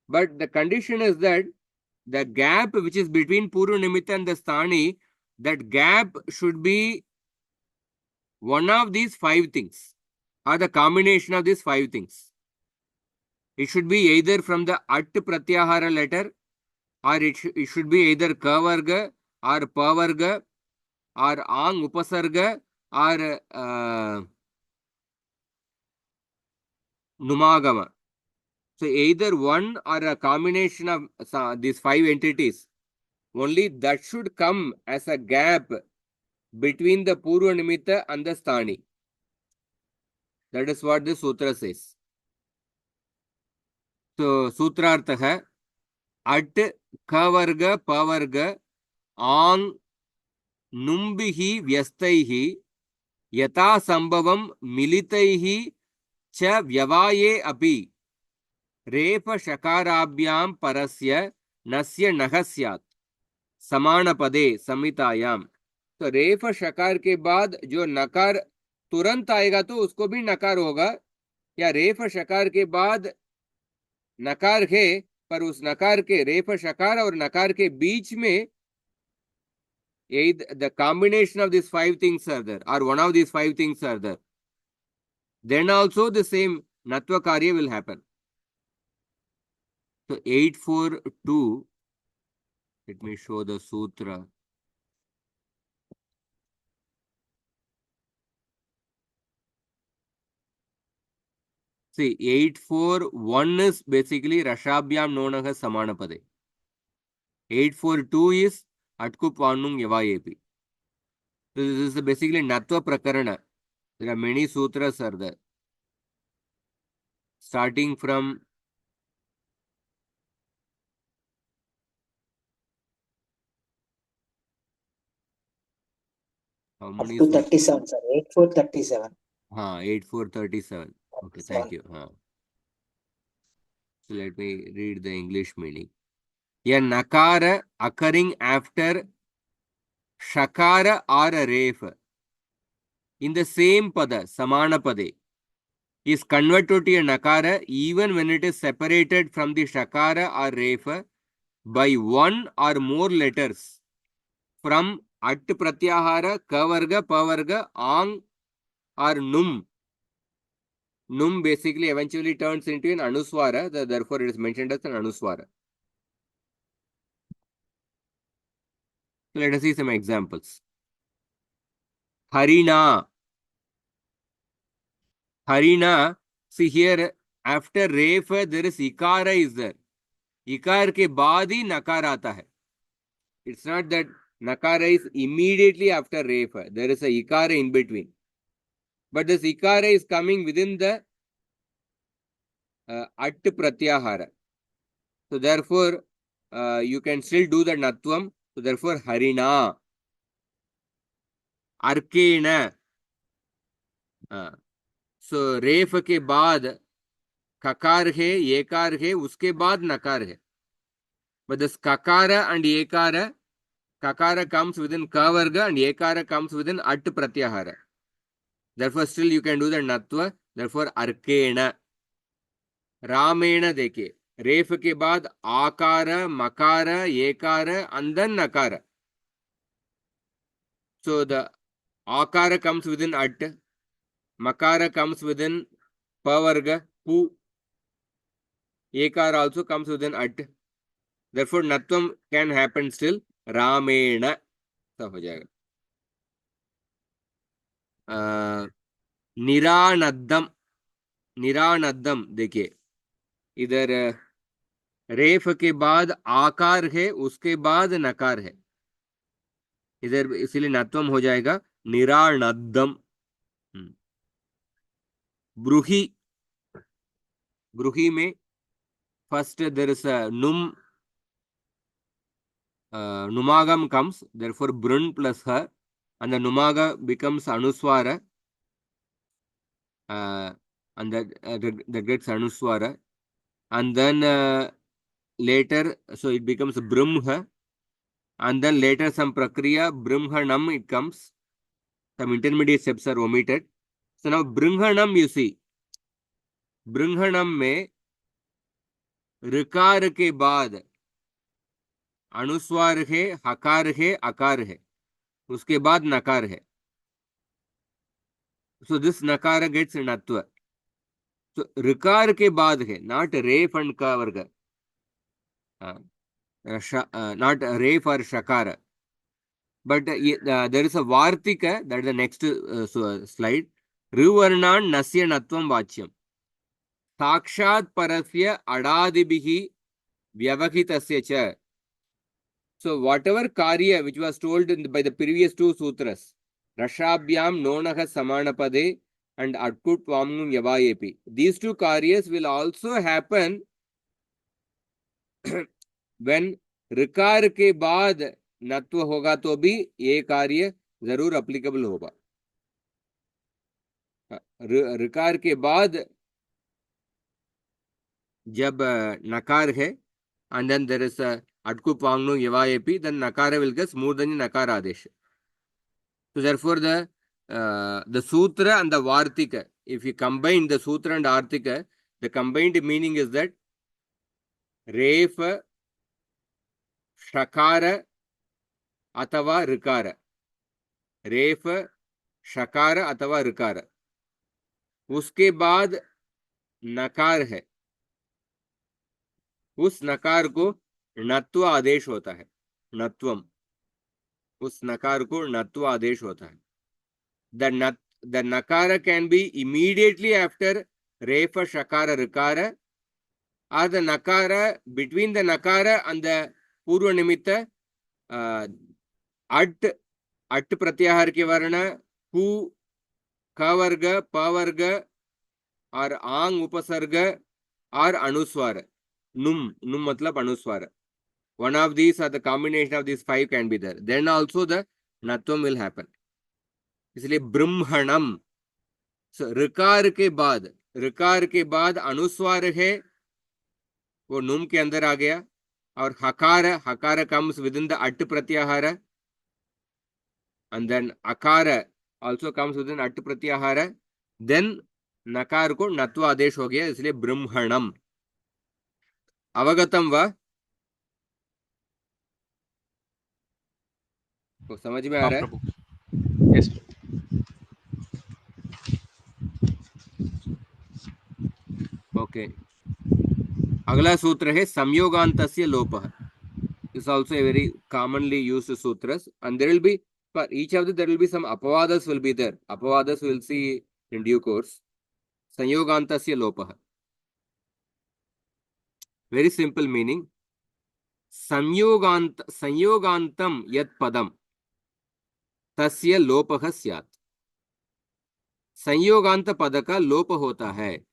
But the condition is that the gap which is between Purva Nimitta and the Sthani, that gap should be one of these five things, or the combination of these five things. It should be either from the At Pratyahara letter, or it should be either Kavarga or Pavarga or Ang Upasarga or Numagama. So either one or a combination of these five entities, only that should come as a gap between the Purva Nimitta and the Sthani. That is what the sutra says. So Sutrartha, At Kavarga Pavarga Ang Numbihi Vyastaihi Yata Sambhavam Militaihi Cha Vyavaye Api रेफ शकाराभ्याम परस्य नस्य नहस्यात् समान पदे संहितायाम. तो रेफ शकार के बाद जो नकार तुरंत आएगा तो उसको भी नकार होगा, या रेफ शकार के बाद नकार है पर उस नकार के रेफ शकार और नकार के बीच में the combination of these five things are there, or one of these five things are there, then also the same natva karya will happen. So 842, let me show the sutra. See, 841 is basically Rashabhyam Nonaha Samanapade. 842 is Atkupanung Yavayepi. So this is basically Natva Prakarana. There are many sutras are there. Starting from how Up many to sutras? 37, sir. 8437. 8437. Okay, thank you. So let me read the English meaning. A nakara occurring after shakara or a ref in the same pada, samana pade, is converted to a nakara even when it is separated from the shakara or ref by one or more letters from at pratyahara, kavarga, pavarga, ang or num. Num basically eventually turns into an anuswara, therefore it is mentioned as an anuswara. So let us see some examples. Harina. Harina. See here, after ref there is ikara is there. Ikar ke baad hi nakar aata hai. It's not that nakara is immediately after ref. There is a ikara in between. But this ikara is coming within the at pratyahara. So therefore, you can still do the natvam. So therefore, harina. Arkena. So रेफ के बाद ककार है, एकार है, उसके बाद नकार है. But this kakara and ekara, kakara comes within kavarga and ekara comes within at pratyahara. Therefore still you can do the natva. Therefore arkena. Ramena देखिए, रेफ के बाद आकार, मकार, एकार and then nakara. So the akara comes within at, makara comes within pavarga, pu. Ekar also comes within at. Therefore, natvam can happen still. Ramena. सब हो जाएगा. निरानद्दम. निरानद्दम देखिए, इधर रेफ के बाद आकार है, उसके बाद नकार है. इधर इसलिए नत्वम हो जाएगा निरानद्दम. ब्रूही. ब्रूही में first there is a num. Numagam comes, therefore brun plus her, and the numaga becomes anuswara, and that gets anuswara, and then later, so it becomes brumha, and then later some prakriya brumhanam it comes. Some intermediate steps are omitted, So now बृंहणम you see, बृंहणम में ऋकार के बाद अनुस्वार है, हकार है, अकार है, उसके बाद नकार है. So this nakara gets natva. So ऋकार के बाद है, not रेफ and का वर्ग, not ref or shakara. But there is a vartika, that is the next slide. Rivarnan nasya natvam vachyam. Sakshat parasya adadibihi vyavahitasya cha. So whatever karya which was told by the previous two sutras, Rashabhyam nonaha samanapade and Atkut vamnum yavayepi. These two karyas will also happen when ऋकार के बाद नत्व होगा तो भी ये कार्य जरूर applicable होगा. ऋकार के बाद जब नकार है and then there is a atku pangnu yavayepi, then nakara will get more than nakara adesh. So therefore the sutra and the vartika, if you combine the sutra and artika, the combined meaning is that रेफ शकार अथवा ऋकार, रेफ शकार अथवा ऋकार, उसके बाद नकार है, उस नकार को नत्व आदेश होता है. नत्वम, उस नकार को नत्व आदेश होता है. The nakara can be immediately after refa shakara rikara, or the nakara between the nakara and the purva nimitta at pratyahar के वर्ण ku ka varga pa varga और आंग उपसर्ग और अनुस्वार. num मतलब अनुस्वार. One of these or the combination of these five can be there. Then also the natvam will happen. इसलिए ब्रह्मणम. So ऋकार के बाद अनुस्वार है, वो नुम के अंदर आ गया, और हकार comes within the at pratyahara, and then akara also comes within at pratyahara. Then नकार को नत्व आदेश हो गया, इसलिए ब्रह्मणम. अवगतम वा? तो समझ में आ रहा है? Yes. ओके. अगला सूत्र है संयोगान्तस्य लोपः. Is also a very commonly used sutras, and there will be, for each of them there will be some apavadas will be there. Apavadas we will see in due course. संयोगान्तस्य लोपः. Very simple meaning. संयोगान्तं यत् पदम तस्य लोपः स्यात्. संयोगांत पद का लोप होता है.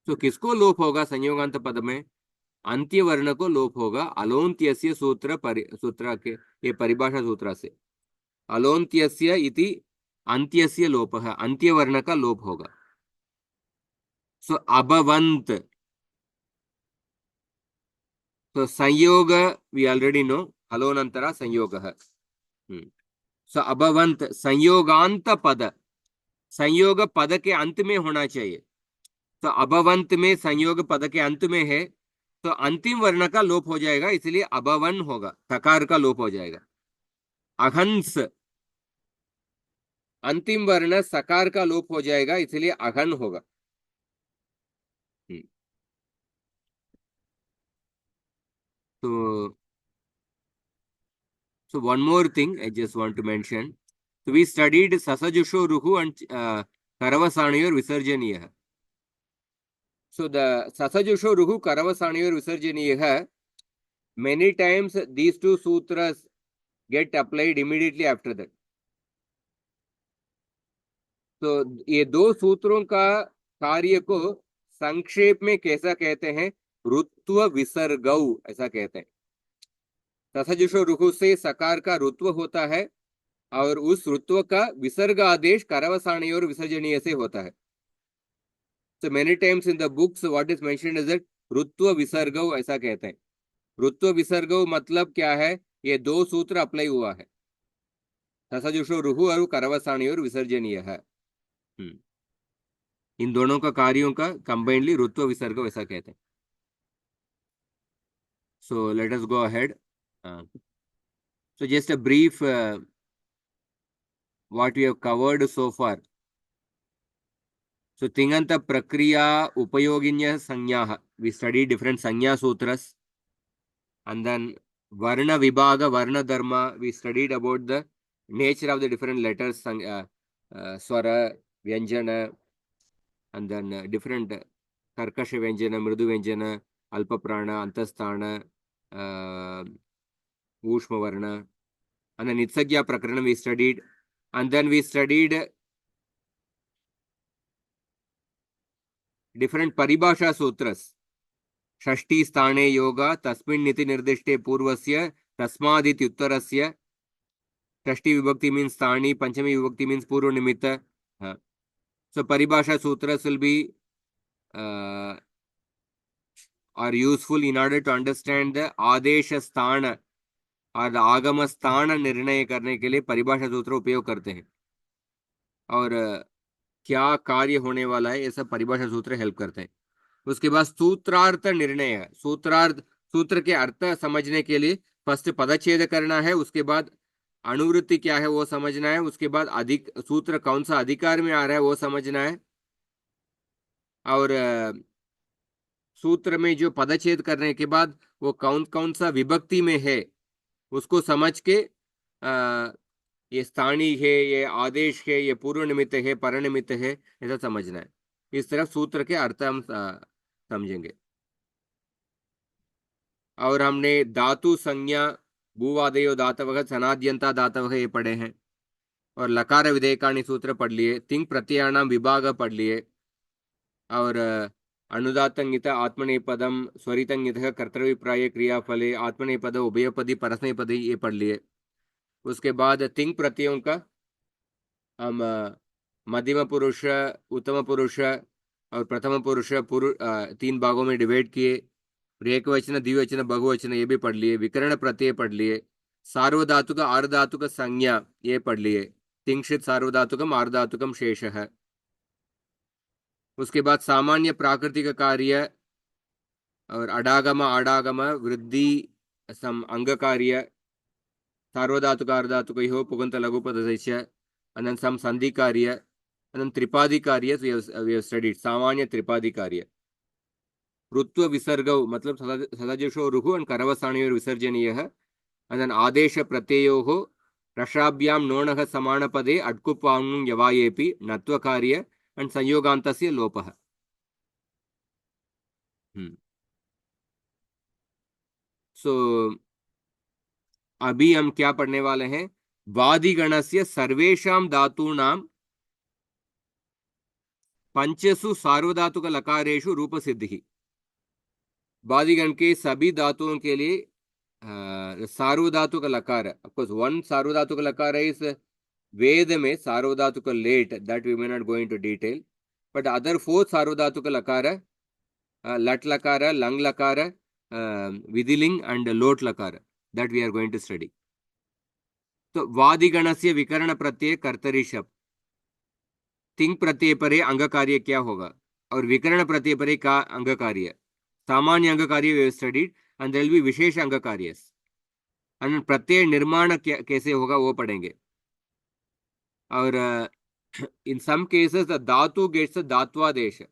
तो किसको लोप होगा संयोगांत पद में? अंत्य वर्ण को लोप होगा. अलोन्त्यस्य सूत्र के ये परिभाषा सूत्र से अलोन्त्यस्य इति अंत्यस्य लोपः, अंत्य वर्ण का लोप होगा. सो अभवंत, so संयोग we already know, हलोनंतर संयोगः. सो अभवंत संयोगांत पद, संयोग पद के अंत में होना चाहिए. तो अभवंत में संयोग पद के अंत में है, तो अंतिम वर्ण का लोप हो जाएगा, इसलिए अभवन होगा, तकार का लोप हो जाएगा. अहंस, अंतिम वर्ण सकार का लोप हो जाएगा, इसलिए अघन होगा. So one more thing I just want to mention. So we studied Sasajusho Ruhu and Karavasanyor Visarjaniyah. So the Sasajusho Ruhu Karavasanyor Visarjaniyah, many times these two sutras get applied immediately after that. तो ये दो सूत्रों का कार्य को संक्षेप में कैसा कहते हैं? ऋत्व विसर्गौ ऐसा कहते हैं. तसजुषो रुहु से सकार का ऋत्व होता है, और उस ऋत्व का विसर्ग आदेश करवसाणी और विसर्जनीय से होता है. So many times in the books what is mentioned is that ऋत्व विसर्गौ ऐसा कहते हैं. ऋत्व विसर्गौ मतलब क्या है? ये दो सूत्र अप्लाई हुआ है, तसजुषो रुहु और करवसाणी और विसर्जनीय है. इन दोनों का कार्यों का कंबाइंडली ऋत्व विसर्ग वैसा कहते हैं. So let us go ahead. So just a brief what we have covered so far. So Tinganta Prakriya Upayoginya Sanyaha. We studied different Sanya Sutras. And then Varna Vibhaga, Varna Dharma. We studied about the nature of the different letters, Swara, Vyanjana, and then different Karkasha Vyanjana, Mridu Vyanjana, Alpa Prana, Antasthana, Ushma Varna. And then Nitsagya Prakarana we studied. And then we studied different Paribhasha Sutras. Shashti Sthane Yoga, Tasmin Niti Nirdishte Purvasya, Tasmadit Uttarasya. Shashti Vibhakti means Sthani, Panchami Vibhakti means Purva Nimitta. So Paribhasha Sutras will be are useful in order to understand the Adesha Sthana और आगम स्थान निर्णय करने के लिए परिभाषा सूत्र उपयोग करते हैं. और क्या कार्य होने वाला है ये सब परिभाषा सूत्र हेल्प करते हैं. उसके बाद सूत्रार्थ निर्णय है. सूत्र के अर्थ समझने के लिए फर्स्ट पदच्छेद करना है. उसके बाद अनुवृत्ति क्या है वो समझना है. उसके बाद अधिक सूत्र कौन सा अधिकार में आ रहा है वो समझना है. और सूत्र में जो पदच्छेद करने के बाद वो कौन कौन सा विभक्ति में है उसको समझ के ये स्थानीय है, ये आदेश है, ये पूर्व निमित्त है, पर निमित्त है, ऐसा समझना है. इस तरह सूत्र के अर्थ हम समझेंगे. और हमने धातु संज्ञा भूवादयो धातवः सनाद्यंता धातवः ये पढ़े हैं. और लकार विधेयकानि सूत्र पढ़ लिए. तिंग प्रत्ययानाम विभाग पढ़ लिए. और अनुदातंगित आत्मनेपदम स्वरितंगित कर्तव्यप्राय क्रियाफले आत्मनेपद उभयपदी परस्मैपदी ये पढ़ लिए. उसके बाद तिंग प्रत्ययों का हम मध्यम पुरुष, उत्तम पुरुष और प्रथम पुरुष तीन भागों में डिवाइड किए. एकवचन, द्विवचन, बहुवचन ये भी पढ़ लिए. विकरण प्रत्यय पढ़ लिए. सार्वधातुक आर्धातुक संज्ञा ये पढ़ लिए. तिंक्षित सार्वधातुकम आर्धातुकम शेषः. उसके बाद सामान्य प्राकृतिक कार्य और अडागम आडागम वृद्धि सम अंग कार्य सार्वधातुक आर्धातुकयोः पुगंत लघुपदस्य. and then some sandhi karya, and then tripadi karya we have studied. सामान्य त्रिपादी कार्य. ऋत्व विसर्गौ मतलब सदजशो रुहु and करवसाणयोः विसर्जनीयः. and then आदेश प्रत्ययोः रसाभ्याम नोणः समानपदे अट्कुप्वाङ् यवायेपि नत्व कार्य and संयोगान्तस्य लोपः. So अभी हम क्या पढ़ने वाले हैं? वादिगणस्य सर्वेषां धातूनां पंचसु सार्वधातुक लकारेषु रूप सिद्धिः. वादिगण के सभी धातुओं के लिए सार्वधातुक लकार, ऑफ कोर्स वन सार्वधातुक लकार इज वेद में सार्वधातुक लेट, that we may not go into detail, but other four सार्वधातुक लकार लट लकार, लंग लकार, विधिलिंग एंड लोट लकार, that we are going to study. तो वादिगणस्य विकरण प्रत्यय कर्तरी शब्द. तिंग प्रत्यय परे अंग कार्य क्या होगा और विकरण प्रत्यय परे का अंग कार्य. सामान्य अंग कार्य we have studied and there will be विशेष अंग कार्य. एंड प्रत्यय निर्माण कैसे होगा वो पढ़ेंगे. और इन सम केसेस द धातु गेट्स द धात्वादेश.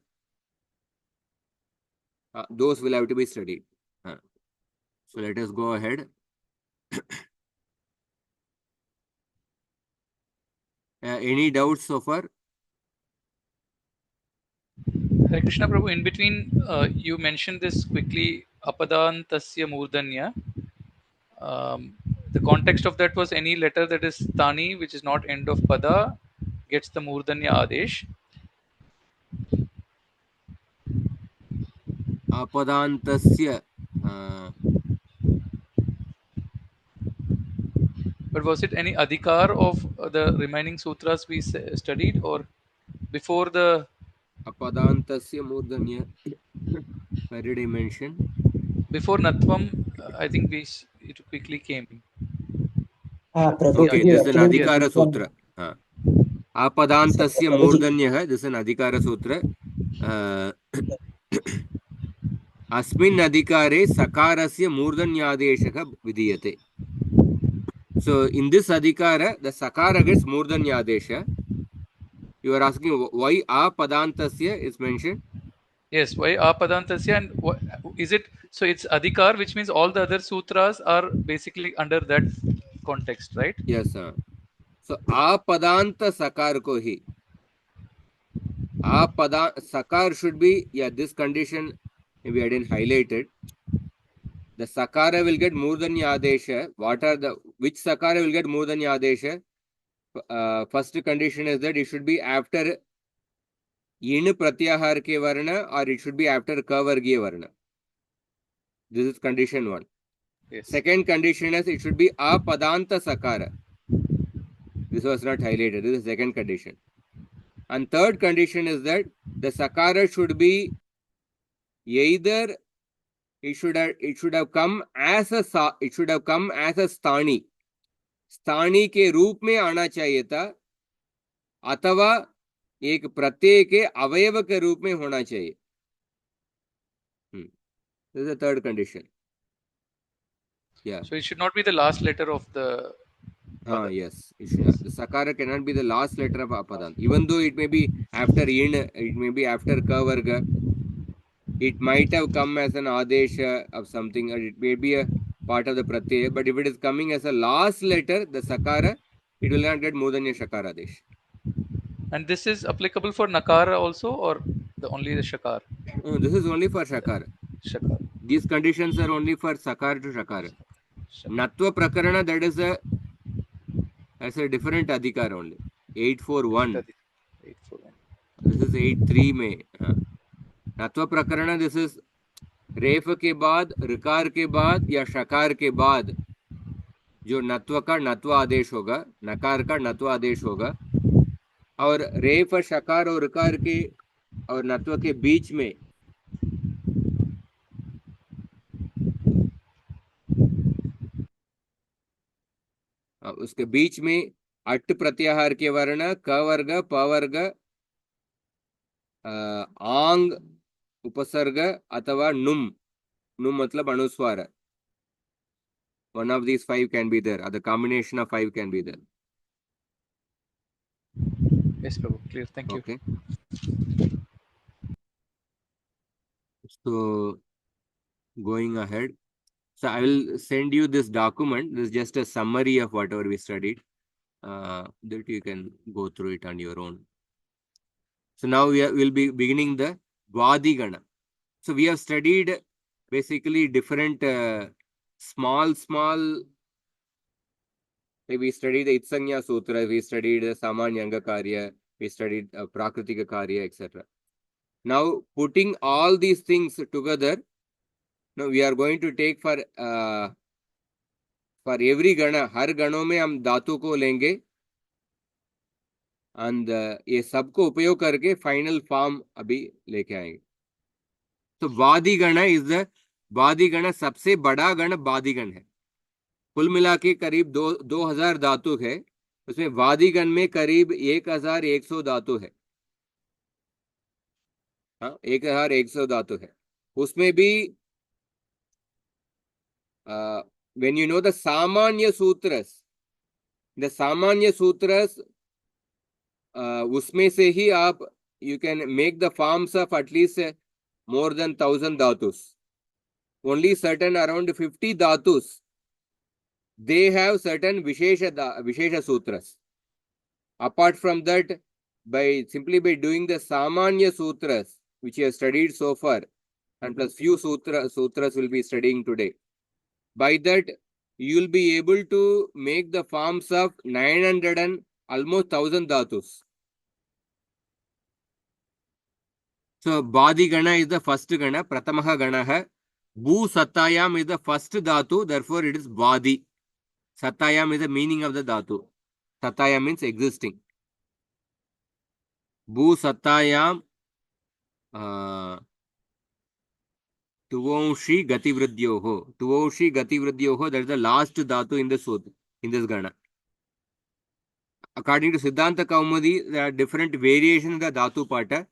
Those will have to be studied. So let us go ahead. Any doubts so far? Hare Krishna Prabhu, in between you mentioned this quickly, apadantasya murdanya. The context of that was any letter that is tani, which is not end of pada, gets the murdanya adesh. Apadantasya. But was it any adhikar of the remaining sutras we studied, or before the Apadantasya murdanya? Where did I mention? Before Natvam, I think it quickly came. Prabhu, Okay, you this is an actually Adhikara mentioned- Sutra. आपदान्तस्य मूर्धन्यः, this an अधिकार सूत्र. अस्मिन् अधिकारे सकारस्य मूर्धन्यादेशः विधीयते. So in this adhikara, the sakara gets मूर्धन्यादेश. You are asking why apadantasya is mentioned? Yes, why apadantasya, and is it so? It's adhikar, which means all the other sutras are basically under that context, right? Yes, sir. So apadanta sakar ko hi. Apada sakar should be, yeah, this condition maybe I didn't highlight it. The sakara will get Murdanya Adesha. What are the, which sakara will get Murdanya Adesha? First condition is that it should be after in pratyahar ke varna, or it should be after ka vargiya varna. This is condition 1. Yes. Second condition is it should be apadanta sakara. This was not highlighted. This is the second condition. And third condition is that the sakara should be either it should have come as a स्थानी. स्थानी के रूप में आना चाहिए था, अथवा एक प्रत्यय के अवयव के रूप में होना चाहिए. This is the third condition. Yeah. So it should not be the last letter of the. Yes. The sakara cannot be the last letter of apadant. Even though it may be after in, it may be after ka varga, it might have come as an adesha of something, or it may be a part of the pratyaya. But if it is coming as a last letter, the sakara, it will not get mudanya shakara adesh. And this is applicable for nakara also, or only the shakar? This is only for shakara. Shakar. These conditions are only for sakara to shakara. Natva prakarana, that is a different adhikar only. 841. 841. This is 83 में. नत्व प्रकरण, this is रेफ के बाद, ऋकार के बाद या शकार के बाद जो नत्व का नत्व आदेश होगा, नकार का नत्व आदेश होगा, और रेफ, शकार और ऋकार के और नत्व के बीच में उसके बीच में अट प्रत्याहार के वर्ण क वर्ग, प वर्ग, आंग उपसर्ग अथवा नुम. नुम मतलब अनुस्वार. One of these 5 can be there, or the combination of 5 can be there. Yes, Prabhu. Clear. Thank you. Okay. So, going ahead. So, I will send you this document. This is just a summary of whatever we studied. That you can go through it on your own. So, now we'll be beginning the Vadigana. So, we have studied basically different small, we studied the Itsanya Sutra, we studied the Samanyanga Karya, we studied Prakritika Karya, etc. Now, putting all these things together, now we are going to take for every gana, हर गणों में हम धातु को लेंगे, and ये सबको उपयोग करके फाइनल फॉर्म अभी लेके आएंगे. तो वादिगण इज द, वादिगण सबसे बड़ा गण वादिगण है. कुल मिला के करीब 2000 धातु है. उसमें वादिगण में करीब 1100 धातु है. 1100 धातु है. उसमें भी when you know the सामान्य सूत्रस, the सामान्य सूत्रस, उसमें से ही आप you can make the forms of at least more than 1000 dhatus. Only certain around 50 dhatus, they have certain Vishesha Sutras. Apart from that, simply by doing the Samanya Sutras, which you have studied so far, and plus few sutras will be studying today, by that you will be able to make the forms of 900 and almost 1000 dhatus. So, Badi Gana is the first Gana, Pratamaha Gana hai. Bhu Sattayam is the first dhatu, therefore it is Badi. Sattayam is the meaning of the dhatu. Sattayam means existing. Bhu Sattayam Tuvonshi Gativridyoho. Tuvonshi Gativridyoho, that is the last dhatu in the Sud, in this Gana. according to Siddhanta Kaumudi, there are different variations in the Dhatu Pata.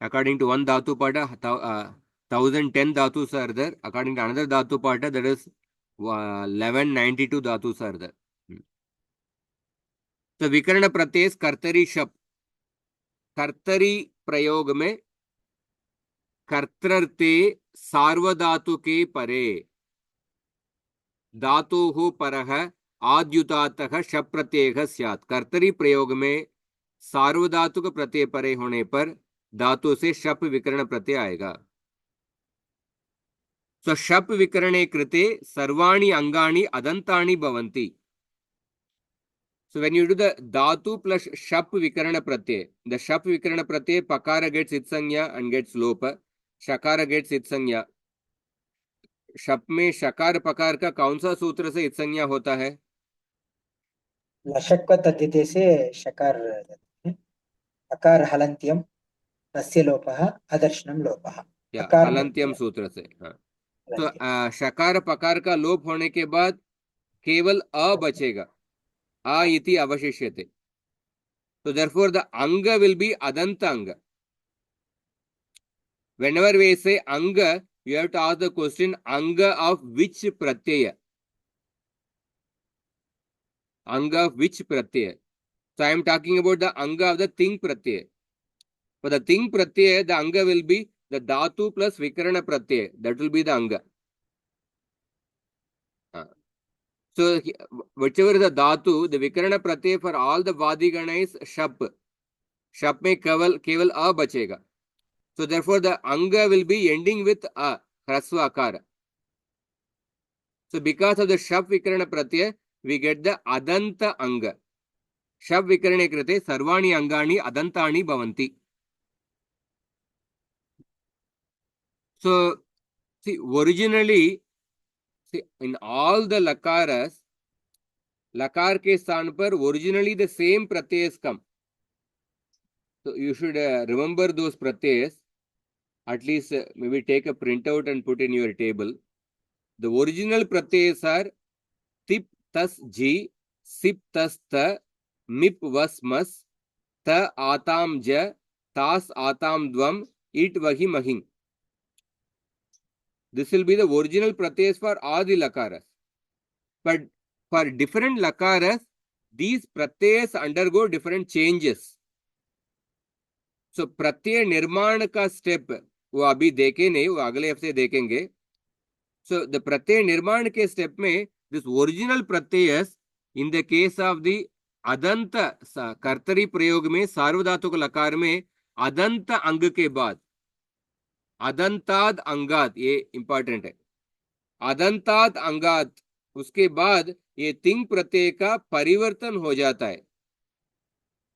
According to one Dhatu Pata, 1010 Dhatus are there. According to another Dhatu Pata, there is 1192 Dhatus are there. तो विकर्ण प्रत्यय कर्तरी शब्द, कर्तरी प्रयोग में कर्तृते सार्वधातु के परे धातोः परः आद्युतातः शप प्रत्ययः स्यात्। कर्तरी प्रयोग में सार्वधातुक प्रत्यय परे होने पर धातु से शप विकर्ण प्रत्यय आएगा। सो शप विकरणे कृते सर्वाणि अंगानि अदंतानि भवन्ति। So when you do the dhatu plus shap vikarana pratyay, the shap vikarana pratyay pakara gets itsanya and gets lopa, shakara gets itsanya. शप में शकार पकार का कौन सा सूत्र से itsanya होता है? लशक्व तद्धिते से शकार अकार हलन्त्यम तस्य लोपः अदर्शनम लोपः या अकार हलंत्यम सूत्र से। हाँ, तो हलन्त्यम शकार पकार का लोप होने के बाद केवल अ बचेगा, आ इति अवशिष्यते। So therefore the anga will be adanta anga. Whenever we say anga, you have to ask the question, anga of which pratyaya? Anga of which pratyaya? So I am talking about the anga of the ting pratyaya. For the ting pratyaya, the anga will be the dhatu plus vikarana pratyaya. That will be the anga. So whichever is the dhatu, the vikarana pratyaya for all the vadigana is shap. Shap mein keval a bachega. So therefore the anga will be ending with a, hrasva akara. So because of the shap vikarana pratyaya, we get the adanta anga. Shap vikarane krite sarvani angani adantani bhavanti. So see, originally, in all the lakaras, lakar ke sthan par originally the same pratyayas come. So you should remember those pratyayas. At least maybe take a printout and put in your table. The original pratyayas are tip tas ji, sip tas ta, mip vas mas, ta atam ja, tas atam dvam, it vahi mahing. This will be the original pratyayas for all the lakaras. But for different lakaras, these pratyayas undergo different changes. So pratyay nirman ka step वो अभी देखे नहीं, वो अगले हफ्ते देखेंगे. So the pratyay nirman के step में this original pratyayas in the case of the adanta कर्तरी प्रयोग में सार्वधातुक लकार में अदंत अंग के बाद अदंताद अंगात, ये इंपॉर्टेंट है, अदंताद अंगात, उसके बाद ये तिंग प्रत्यय का परिवर्तन हो जाता है.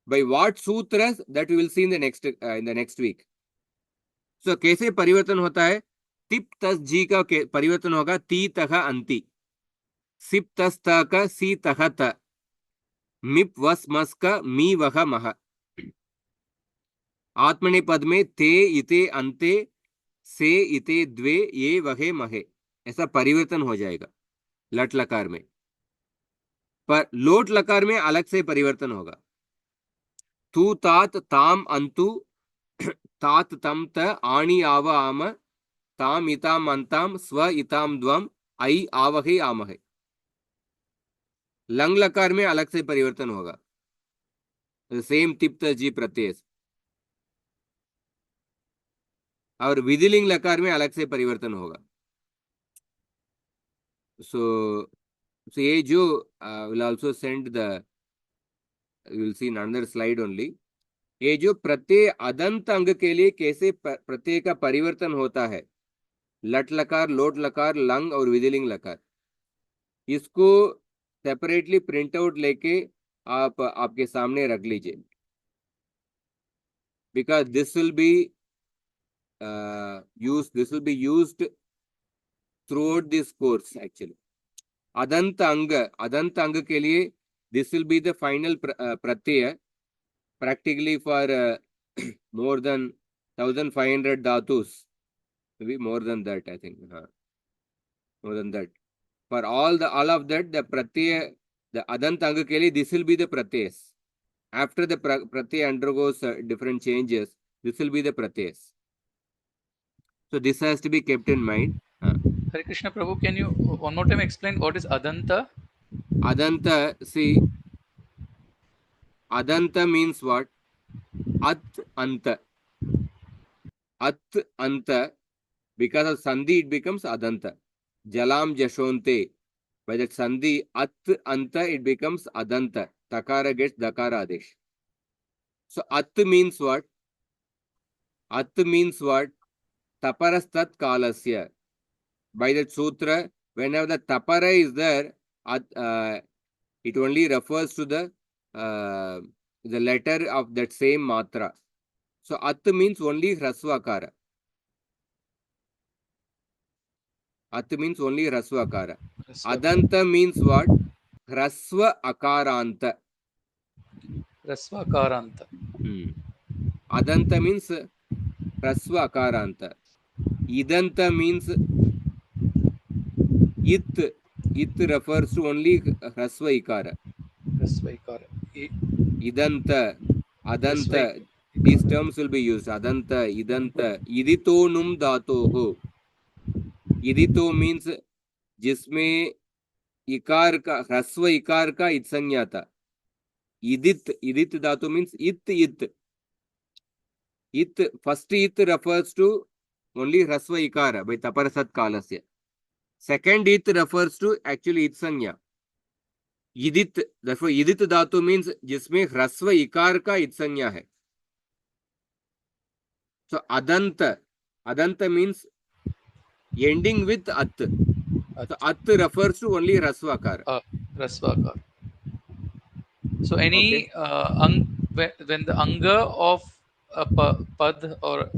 By what sutras that we will see in the next week. So कैसे परिवर्तन होता है? तिप तस जी का परिवर्तन होगा ती तह अंति, सिप तस त का सी तह त, मिप वस मस का मी वह मह. आत्मने पद में ते इते अंते से इते द्वे ये वहे महे, ऐसा परिवर्तन हो जाएगा लट लकार में. पर लोट लकार में अलग से परिवर्तन होगा. तू तात ताम अंतु, तात तम त आणी आव आम, ताम इताम अंताम स्व इताम द्वम आई आवहे आमहे. लंग लकार में अलग से परिवर्तन होगा, सेम तिप्त जी प्रत्यय. और विधिलिंग लकार में अलग से परिवर्तन होगा. सो ये जो will also send the, you will see in another slide only. ये जो प्रत्यय अदंत अंग के लिए कैसे प्रत्यय का परिवर्तन होता है, लट लकार, लोट लकार, लंग और विधिलिंग लकार, इसको सेपरेटली प्रिंट आउट लेके आप आपके सामने रख लीजिए. Because this will be used throughout this course actually. अदंत अंग के लिए this will be the final pratyaya practically for more than 1500 dhatus, maybe more than that, I think. More than that. For all of that, the pratyaya, the adant anga ke liye, this will be the pratyayas. After the pratyaya undergoes different changes, this will be the pratyas. So this has to be kept in mind. Hare Krishna Prabhu, can you one more time explain what is Adanta? Adanta, see, Adanta means what? At Anta. At Anta, because of Sandhi, it becomes Adanta. Jalam Jashonte. By that Sandhi, At Anta, it becomes Adanta. Takara gets Dakara Adesh. So At means what? At means what? Taparastat Kalasya. By that sutra, whenever the Tapara is there, it only refers to the letter of that same matra. So At means only Hrasvakara. At means only Hrasvakara. Adanta means what? Hrasva Akaranta. Rasvakaranta. Adanta means Hrasva Akaranta. Idanta means It. It refers to only Hrasva Ikara. Rasvaikara. Idanta, Adanta. Rasvaik- These terms will be used. Adanta, Idanta. Idito num dhatoho. Idito means जिसमें इकार का ह्रस्व इकार का इत संज्ञा था. Edit धातु means it first it refers to only ह्रस्व इकार by taparasat kalasya. Second it refers to actually it संज्ञा. idit, therefore idit धातु means जिसमें ह्रस्व इकार का इत संज्ञा है. So adanta means ending with at. So at refers to only ह्रस्व आकार. Rasvakara. So any when the anga of a pad or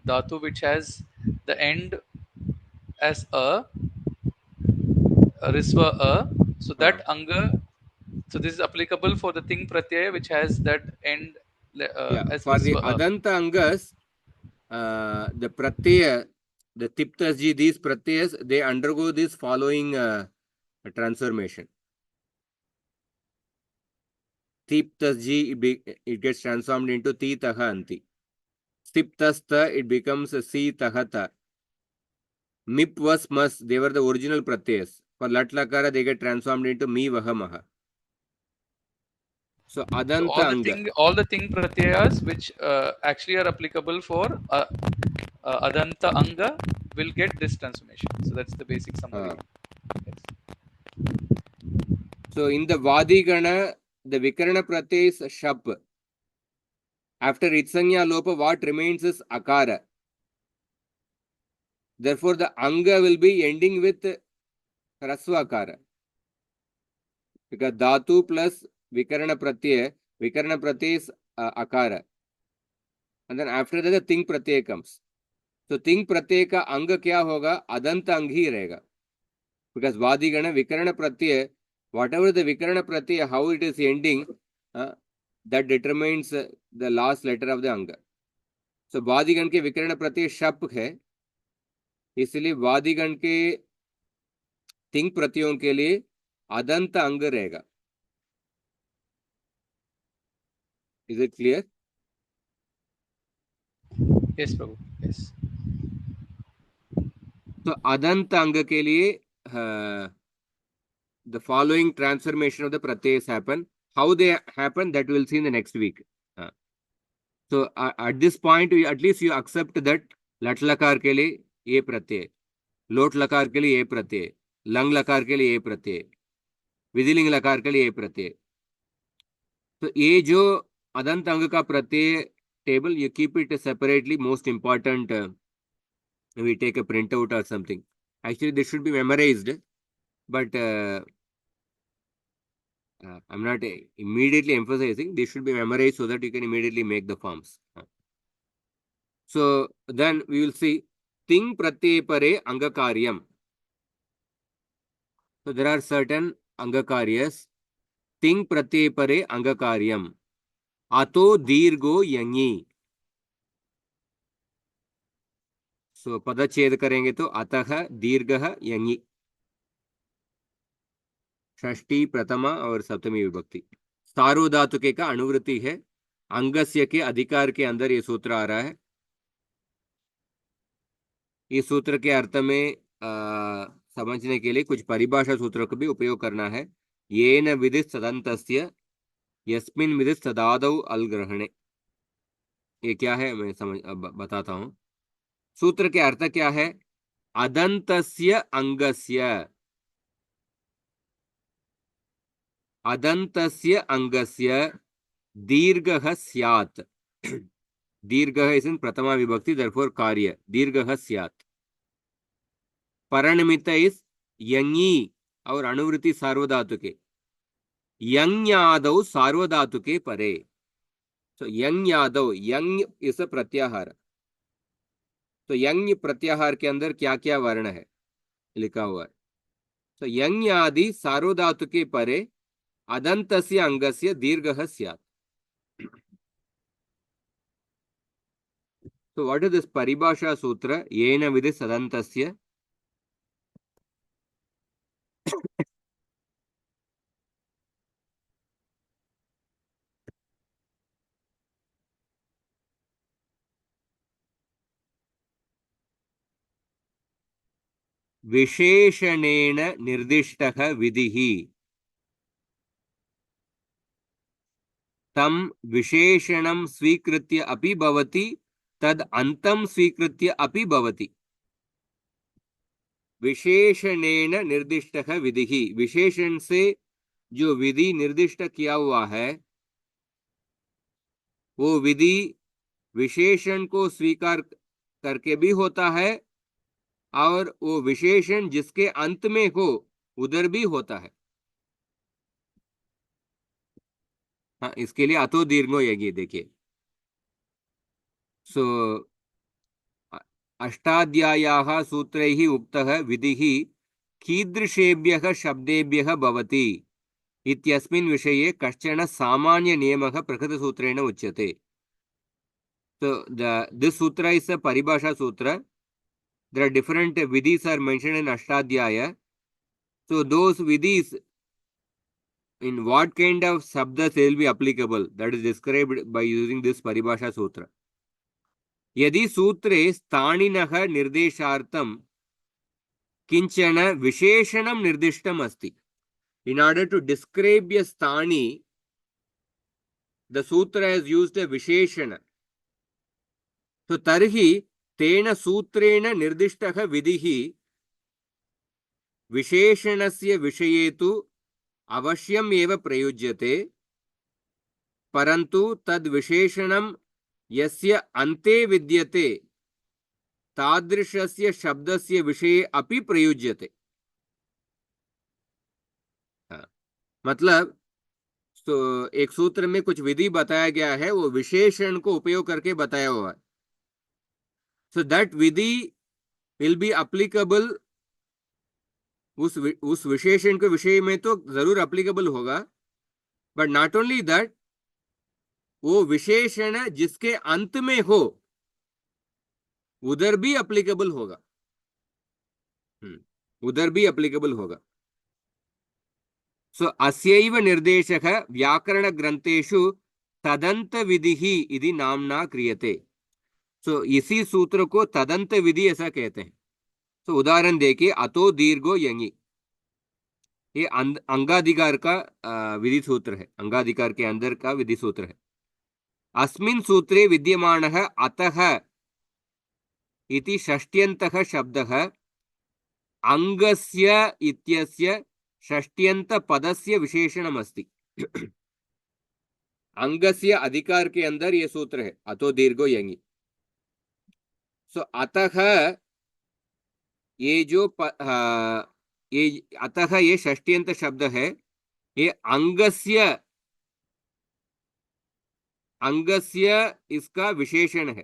dhatu which has the end as a risva so that anga, so this is applicable for the thing pratyaya which has that end as For the risva adanta angas, the pratyaya, the tiptasji, these pratyayas, they undergo this following transformation. Tiptasji, it gets transformed into titaha anti. Stiptasta, it becomes si tahata. Mip was mas, they were the original pratyayas. For lat lakara, they get transformed into mi vahamaha. So adanta anga. all the thing pratyayas which actually are applicable for adanta anga will get this transformation. So that's the basic summary. Yes. So in the Vadigana, the Vikarana pratyaya is shap. After Itsanya lopa, what remains is akara. Therefore, the anga will be ending with hrasva akara. Because dhatu plus Vikarana pratyaya is akara. And then after that, the ting pratyaya comes. So ting pratyaya ka anga kya hoga? Adanta ang hi rahega. Because Vadigana, Vikarana pratyaya, whatever the Vikarana pratyaya, how it is ending, that determines the last letter of the anga. So वादिगण के विकर्ण प्रत्यय शप है, इसलिए वादिगण के तिंग प्रत्ययों के लिए अदंत अंग रहेगा. Is it clear? Yes, Prabhu. Yes. So अदंत अंग के लिए the following transformation of the pratyas happen. How they happen, that we'll see in the next week. So at this point, at least you accept that lat lakar के लिए ये प्रत्यय, लोट लकार के लिए ये प्रत्यय, लंग लकार के लिए ये प्रत्यय, विधिलिंग लकार के लिए ये प्रत्यय. तो ये जो अदंत अंग का प्रत्यय table, you keep it separately. Most important, we take a printout or something. Actually, this should be memorized, but I'm not immediately emphasizing. This should be memorized so that you can immediately make the forms. So then we will see ting pratyay pare angakaryam. So there are certain angakaryas. Ting pratyay pare angakaryam. Ato dirgo yangi. So पदच्छेद करेंगे तो अतः दीर्घः यङि. षष्ठी प्रथमा और सप्तमी विभक्ति. सार्वधातुके का अनुवृत्ति है, अंगस्य के अधिकार के अंदर ये सूत्र आ रहा है। इस सूत्र के अर्थ में समझने के लिए कुछ परिभाषा सूत्रों का भी उपयोग करना है। येन विधिः सदन्तस्य यस्मिन् विधिः सदादौ अल ग्रहणे। ये क्या है मैं बताता हूँ। सूत्र के अर्थ क्या है? अदन्तस्य अंगस्य, अदन्तस्य अंगस्य दीर्घः स्यात्। दीर्घः इज इन प्रथमा विभक्ति, देयरफॉर कार्य दीर्घः स्यात्। परनिमित्त इज यङि और अनुवृत्ति सार्वधातुके। यङादौ सार्वधातुके परे। So यङादौ, यङ इज अ प्रत्याहार। तो यङ प्रत्याहार के अंदर क्या क्या वर्ण है लिखा हुआ है। तो यङादि सार्वधातुके परे अदन्तस्य अंगस्य दीर्घः स्यात्। So what is this paribhasha sutra? Yena vidhi sadantasya विशेषणेन निर्दिष्टः विधिः तं विशेषणं स्वीकृत्य अपि भवति, तद अन्तं स्वीकृत्य अपि भवति। विशेषणेन निर्दिष्टः विधिः, विशेषण से जो विधि निर्दिष्ट किया हुआ है वो विधि विशेषण को स्वीकार करके भी होता है और वो विशेषण जिसके अंत में हो उधर भी होता है। हाँ, इसके लिए अतो दीर्घो यज्ञ देखिए। सो अष्टाध्याय्याः सूत्रैः उक्तः विधिः कीदृशेभ्यः शब्देभ्यः भवति इत्यस्मिन् विषये कश्चन सामान्य नियमः प्रकृतसूत्रेण उच्यते। So this sutra is a paribhasha sutra. There are different vidhis are mentioned in Ashtadhyaya. So those vidhis, in what kind of shabdas they will be applicable, that is described by using this paribhasha sutra. यदि सूत्रे स्थानिनः निर्देशार्थं किंचन विशेषणं निर्दिष्टम् अस्ति, in order to describe a sthani, the sutra has used a visheshana. So tarhi तेन सूत्रेण निर्दिष्टः विधिः विशेषणस्य विषये तु अवश्यम् एव प्रयुज्यते, परन्तु तद् विशेषणं यस्य अन्ते विद्यते तादृशस्य शब्दस्य विषये अपि प्रयुज्यते। मतलब तो एक सूत्र में कुछ विधि बताया गया है, वो विशेषण को उपयोग करके बताया हुआ है। So that Vidhi will be applicable, उस विशेषण के विषय में तो जरूर applicable होगा, but not only that, वो विशेषण जिसके अंत में हो उधर भी applicable होगा, उधर भी applicable होगा। So अस्यैव निर्देशः व्याकरण ग्रंथेषु तदंत विधिः इति नाम्ना क्रियते। So इसी सूत्र को तदंत विधि ऐसा कहते हैं। तो उदाहरण देखिए, अतो दीर्घो यङि, ये अंगाधिकार का विधि सूत्र है, अंगाधिकार के अंदर का विधि सूत्र है। अस्मिन् सूत्रे विद्यमानः अतः इति षष्ट्यन्तः शब्दः अंगस्य इत्यस्य षष्ट्यन्त पदस्य विशेषणमस्ति। अंगस्य अधिकार के अंदर ये सूत्र है, अतो दीर्घो यङि। सो अतः ये जो ये अतः ये षष्ट्यंत शब्द है, ये अंगस्य इसका विशेषण है,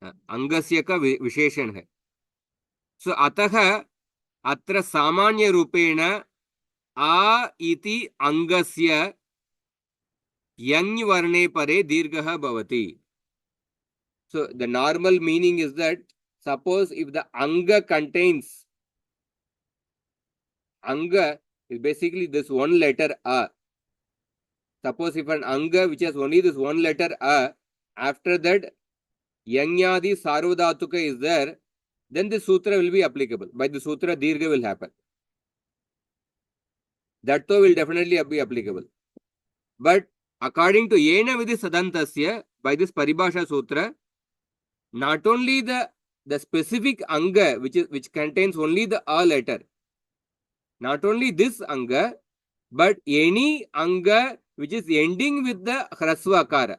अंगस्य का विशेषण है। सो अतः अत्र सामान्य रूपेण आ इति अंगस्य यञ् वर्णे परे दीर्घः भवति। So the normal meaning is that suppose if the anga contains, anga is basically this one letter a. Suppose if an anga which has only this one letter a, after that yangyadi sarvadhatuka is there, then the sutra will be applicable. By the sutra, dirgha will happen. That too will definitely be applicable. But according to Yena Vidhi Sadantasya, by this Paribhasha Sutra, not only the specific anga which contains only the a letter, not only this anga, but any anga which is ending with the hrasva akara.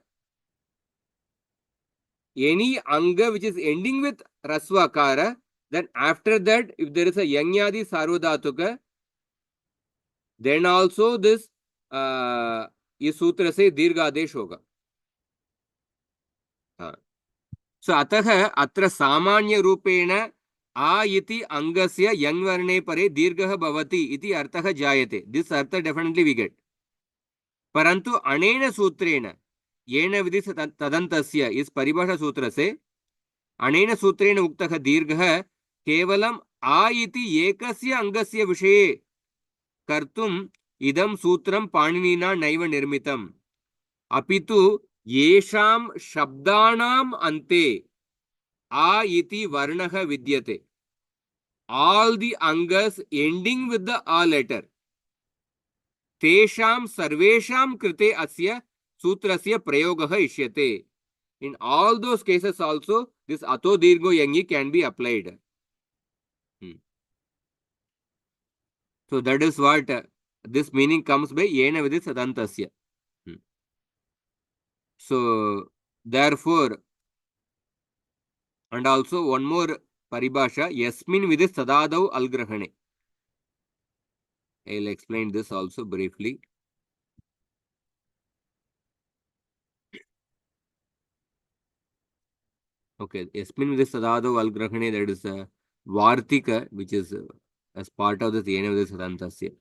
Any anga which is ending with hrasva akara, then after that, if there is a yangyadi sarvadhatuka, then also this इस सूत्र से दीर्घ आदेश होगा. सो अतः अत्र सामान्य रूपेण आ इति अंगस्य यंग वर्णे परे दीर्घः भवति इति अर्थः जायते. दिस अर्थ डेफिनेटली वी गेट. परंतु अनेन सूत्रेण येन विधि तदन्तस्य इस परिभाषा सूत्र से अनेन सूत्रेण उक्तः दीर्घः केवलम् आ इति एकस्य अंगस्य विषये कर्तुम् इदं सूत्रं पाणिनिना नैव निर्मितम्. अपितु येषां शब्दानाम् अन्ते आ इति वर्णः विद्यते. All the angas ending with the a letter, तेषां सर्वेषां कृते अस्य सूत्रस्य प्रयोगः इष्यते. In all those cases also, this ato dirgho yangi can be applied. So that is what this meaning comes by yena vidhi sadantasya. So therefore, and also one more paribhasha, yasmin vidhi sadadau algrahane. I will explain this also briefly. Okay, yasmin vidhi sadadau algrahane, that is vartika, which is as part of this yena vidhi sadantasya.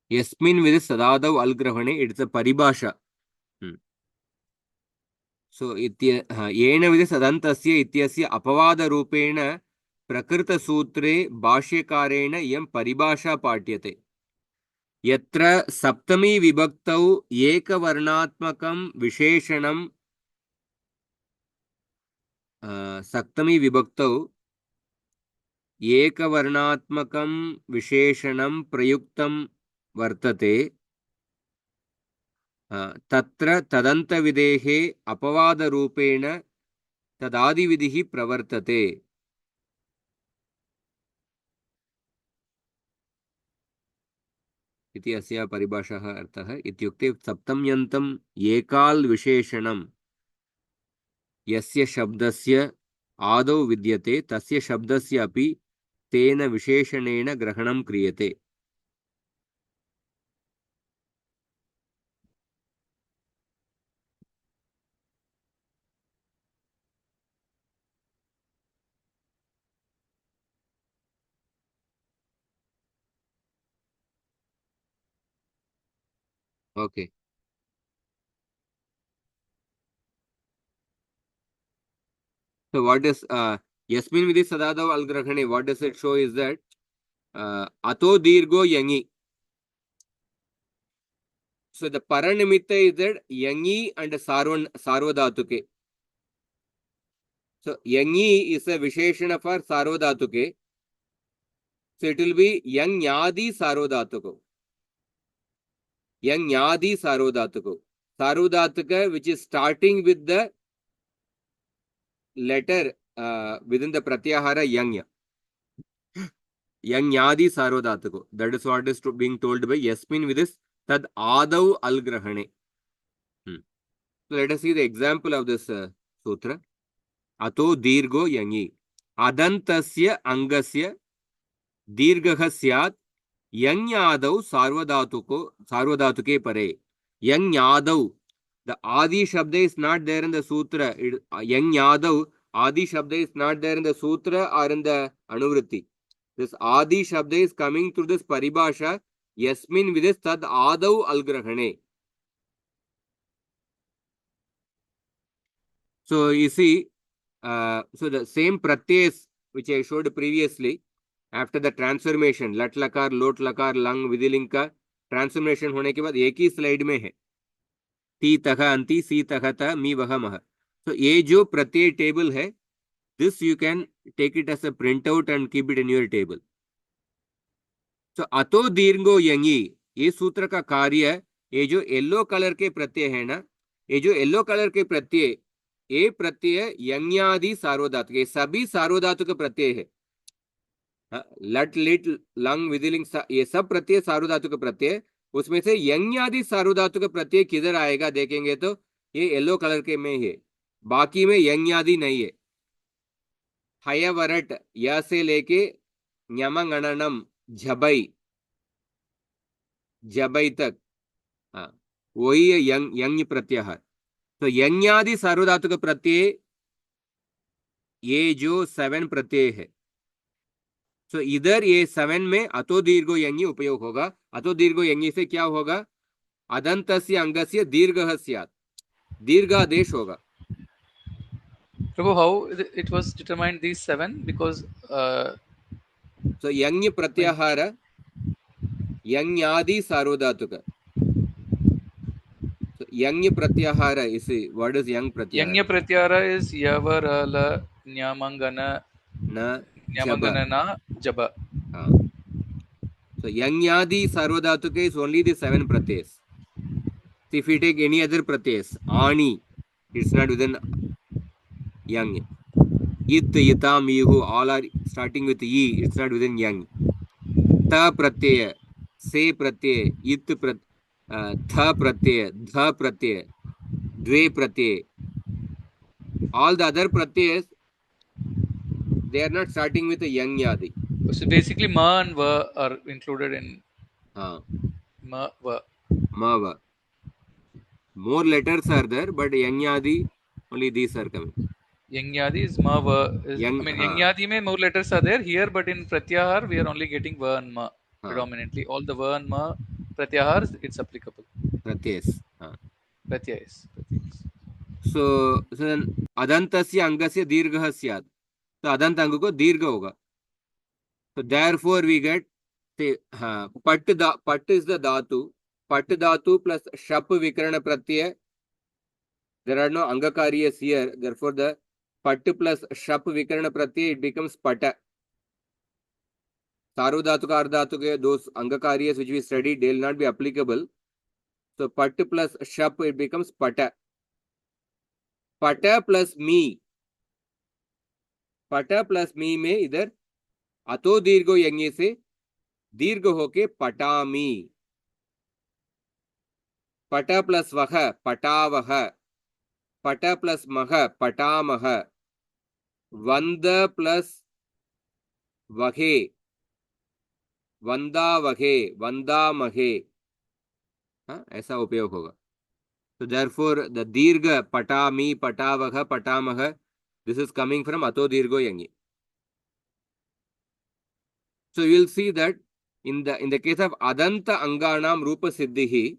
Yasmin vidhi sadadav algrahane, it's a paribhasha. So yena vidhi sadantasya ityasya apavada rupena prakrita sutre bhashyakareena yam paribhasha patyate. Yatra saptami vibhaktau ekavarnatmakam visheshanam saptami vibhaktau ekavarnatmakam visheshanam prayuktam वर्तते तत्र तदंत विदेहे अपवाद रूपेण तदादि विधिः प्रवर्तते. इति अस्य परिभाषाः अर्थः. इत्युक्ते सप्तम्यन्तम् एकाल् विशेषणं यस्य शब्दस्य आदौ विद्यते तस्य शब्दस्य अपि तेन विशेषणेन ग्रहणं क्रियते. Okay. So what is Yasmin vidhi sadadav algrahane? What does it show is that ato dirgho yangi. So the paranimitta is that yangi and sarvadhatuke. So yangi is a visheshana for sarvadhatuke. So it will be yang nyadi sarvadhatuko. Yang nyadi sarvadhatuko. Sarvadhatuka which is starting with the letter within the pratyahara yanya. Yang nyadi sarvadhatuko. That is what is being told by Yasmin with this tad adav algrahane. So let us see the example of this sutra. Ato dirgho yangi. Adantasya angasya dirghah syat yangyadav sarvadhatuke pare. Yangyadav. The adi shabda is not there in the sutra. Yangyadav Adi Shabda is not there in the Sutra or in the Anuvritti. This Adi Shabda is coming through this Paribhasha, Yasmin with this Tad Adau Algrahane. So you see, so the same pratyas which I showed previously, after the transformation, lat lakar, lot lakar, lang, vidilin का transformation होने के बाद एक ही slide में है ती तह अंति सी तह त मी वह मह. तो ये जो प्रत्यय टेबल है, this you can take it as a printout and keep it in your table. So अतो दीर्घो यंगी, ये सूत्र का कार्य, ये जो येलो कलर के प्रत्यय है ना, ये जो येलो कलर के प्रत्यय, ये प्रत्यय यंग्यादि सार्वधातुक, ये सभी सार्वधातुक प्रत्यय है. लट लिट लंग विदिलिंग ये सब प्रत्यय सार्वधातुक प्रत्यय. उसमें से यंग्यादि सार्वधातुक प्रत्यय किधर आएगा देखेंगे तो ये येलो कलर के में है, बाकी में यंग्यादि नहीं है. हयवरट या से लेके न्यमगणनम झबई जबई तक, वही है यंग प्रत्यय. तो यंग्यादि सार्वधातुक प्रत्यय ये जो 7 प्रत्यय है, तो इधर ये 7 में अतो दीर्घो यंगी उपयोग होगा. अतो दीर्घो यंगी से क्या होगा, अदंतस्य अंगस्य दीर्घः स्यात्, दीर्घादेश होगा. Prabhu, how it was determined these 7? Because so young प्रत्याहार यंग्यादि सार्वधातुक. so यंग प्रत्याहार is what is yang pratyahara? Yanya Pratyahara is Yavarala Nyamangana Na Nyamanganana Jaba. So Yangyadi Sarvadhatuka is only the 7 pratyas. So if we take any other pratyas, Ani, it's not within Yang. It, Yitam, Yihu, all are starting with Yi, it's not within Yang. Ta pratyaya, Se pratyaya, It pratyaya, Tha pratyaya, Dha pratyaya, Dve pratyaya. All the other pratyas, they are not starting with a Yangyadi. So basically, Ma and Va are included in Ma, Va. Mava. More letters are there, but Yangyadi, only these are coming. Yangyadi is Ma, Va. Yangyadi mein more letters are there here, but in Pratyahar, we are only getting Va and Ma predominantly. All the Va and Ma Pratyahars, it's applicable. Pratyas. Pratyayas. So then Adantasya Angasya Dirghah Syat. So Adant Anga ko Dirgha hoga. So therefore we get Pat is the Dhatu. Pat Dhatu plus Shap Vikarana Pratyaya. There are no Angakariyas here. Therefore the Pat plus Shap Vikarana Pratyaya, it becomes Pata. Sarvadhatuka Ardhatuka, those Angakariyas which we studied, they will not be applicable. So Pat plus Shap, it becomes Pata. Pata plus me. Pata plus me में इधर अतो दीर्घो यंगे से दीर्घ होके पटामी. पटा plus वह पटावह. पटा plus मह पटामह. वंद प्लस वहे वंदावहे वंदामहे. ऐसा उपयोग होगा. So therefore the dirgha patami patavah patamah, this is coming from ato dirgho yangi. So you will see that in the case of adanta anganam rupa siddhihi,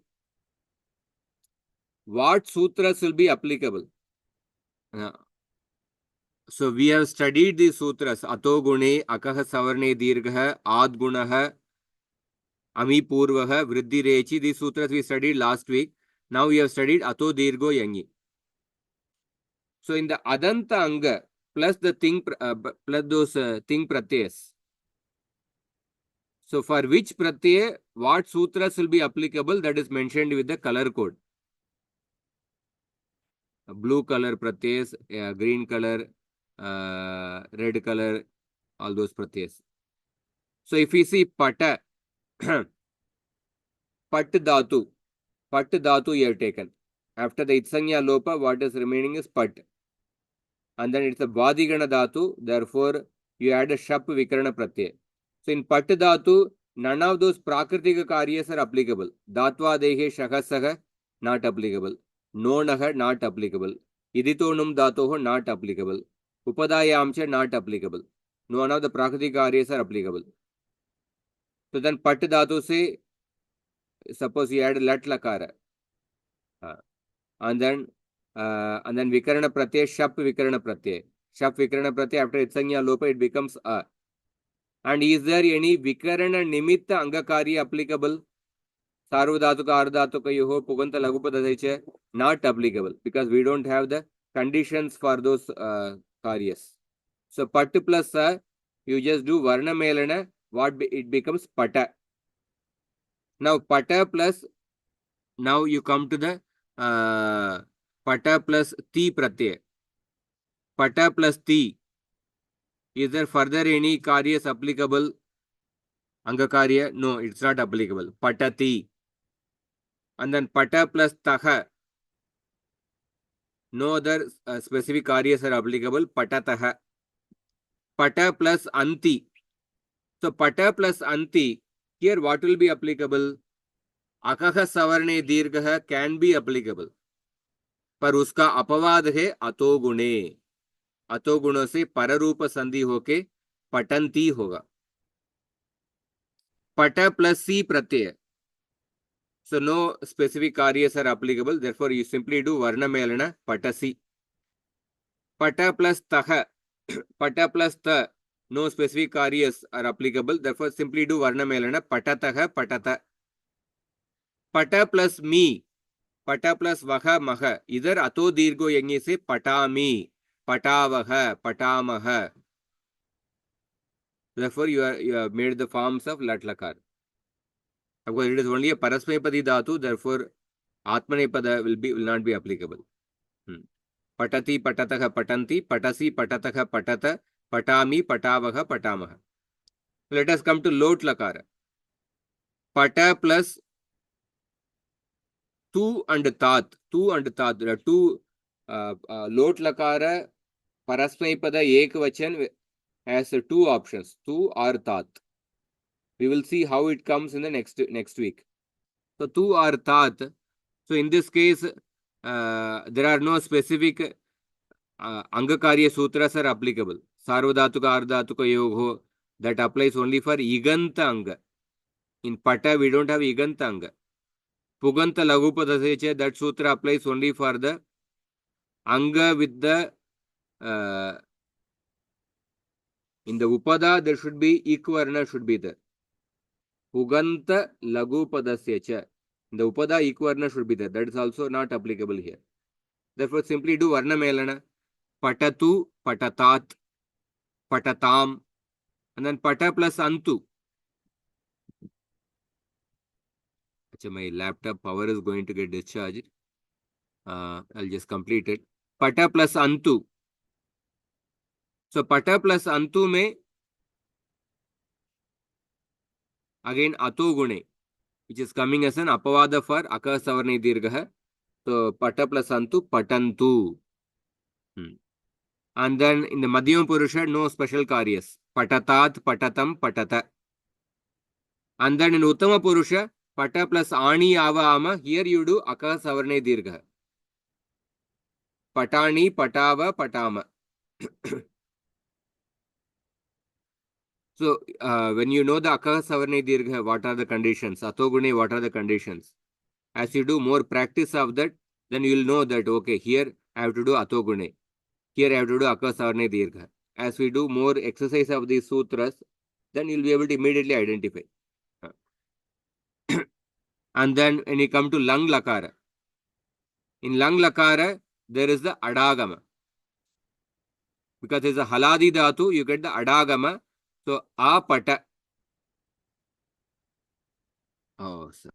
what sutras will be applicable? So we have studied these sutras: ato gune akah savarne dirghah ad gunah ami purvah vriddhi rechi. These sutras we studied last week. Now we have studied ato dirgho yangi. So in the adanta anga plus the thing plus those thing pratyas. So for which pratyay what sutras will be applicable, that is mentioned with the color code. Blue color pratyas, green color, red color, all those pratyas. So if we see pata, pat dhatu. Pat dhatu you have taken. After the itsanya lopa, what is remaining is pat. And then it's a vadigana dhatu. Therefore, you add a shap vikarana pratyay. So in pat dhatu, none of those prakritika karyas are applicable. Dhatva dehe shakasaha, not applicable. Nonaha, not applicable. Iditonum dhatoho, not applicable. upadayam cha not applicable. None of the prakritika karyas are applicable. So then pat dhatu se, suppose you add lat lakara, and then vikarana pratyay, shap vikarana pratyay. Shap vikarana pratyay, after itsanya lopa it becomes a. And is there any vikarana nimitta angakarya applicable? Sarvadhatuka, ardhatuka, yoho, puganta, lagupada, not applicable because we don't have the conditions for those karyas. So pat plus sa, you just do varna melana, it becomes pata. Now pata plus, now you come to the pata plus ti pratyay. Pata plus ti. Is there further any karyas applicable? Angakarya? No, it's not applicable. Patati. And then pata plus taha. No other specific karyas are applicable. Patataha. Pata plus anti. So pata plus anti. Here what will be applicable? Akaha savarne dirgha can be applicable. पर उसका अपवाद है अतोगुणे. अतोगुणों से पररूप संधि होके पटंती होगा. पट plus C Pratyaya. So no specific karyas are applicable. Therefore, you simply do varna melana patasi. Pata plus taha. Pata plus ta. No specific karyas are applicable. Therefore, simply do varna melana patataha patata. Pata plus mi. Pata plus vaha maha. Either ato dirgo yengi se patami. Patavaha. Patamaha. Therefore, you have made the forms of lat lakar. Of course, it is only a parasmepadi dhatu, therefore atmanepada will not be applicable. Patati, patataha, patanti, patasi, patataha, patata, patami, patavaha, patamaha. Let us come to lot lakara. Pata plus tu and tat. Tu and tat. There are two lot lakara parasmaipada ekvachan has two options. Tu or tat. We will see how it comes in the next week. So tu or tat. So in this case, there are no specific angakarya sutras are applicable. Sarvadhatuka, ardhatuka, yogo, that applies only for iganta anga. In pata, we don't have iganta anga. Puganta lagupada, that sutra applies only for the anga with the in the upada there should be ikvarna should be there. Puganta lagupadasya. In the upada ikvarna should be there. That is also not applicable here. Therefore, simply do varna melana. Patatu, patatat, patatam, and then pata plus antu. Achha, my laptop power is going to get discharged. I'll just complete it. Pata plus antu. So pata plus antu mein again ato gune, which is coming as an apavada for akasavarne dirgha. So pata plus antu, patantu. And then in the Madhyama Purusha, no special karyas. Patatat, patatam, patata. And then in Uttama Purusha, pata plus ani ava ama, here you do akaha savarne dirgha. Patani, patava, patama. So when you know the akaha savarne dirgha, what are the conditions? Atogune, what are the conditions? As you do more practice of that, then you will know that, okay, here I have to do atogune. Here I have to do akaha savarne dirgha. As we do more exercise of these sutras, then you will be able to immediately identify. And then when you come to lang lakara, in lang lakara, there is the adagama. Because there is a haladi dhatu, you get the adagama. So, apata. Oh, sir.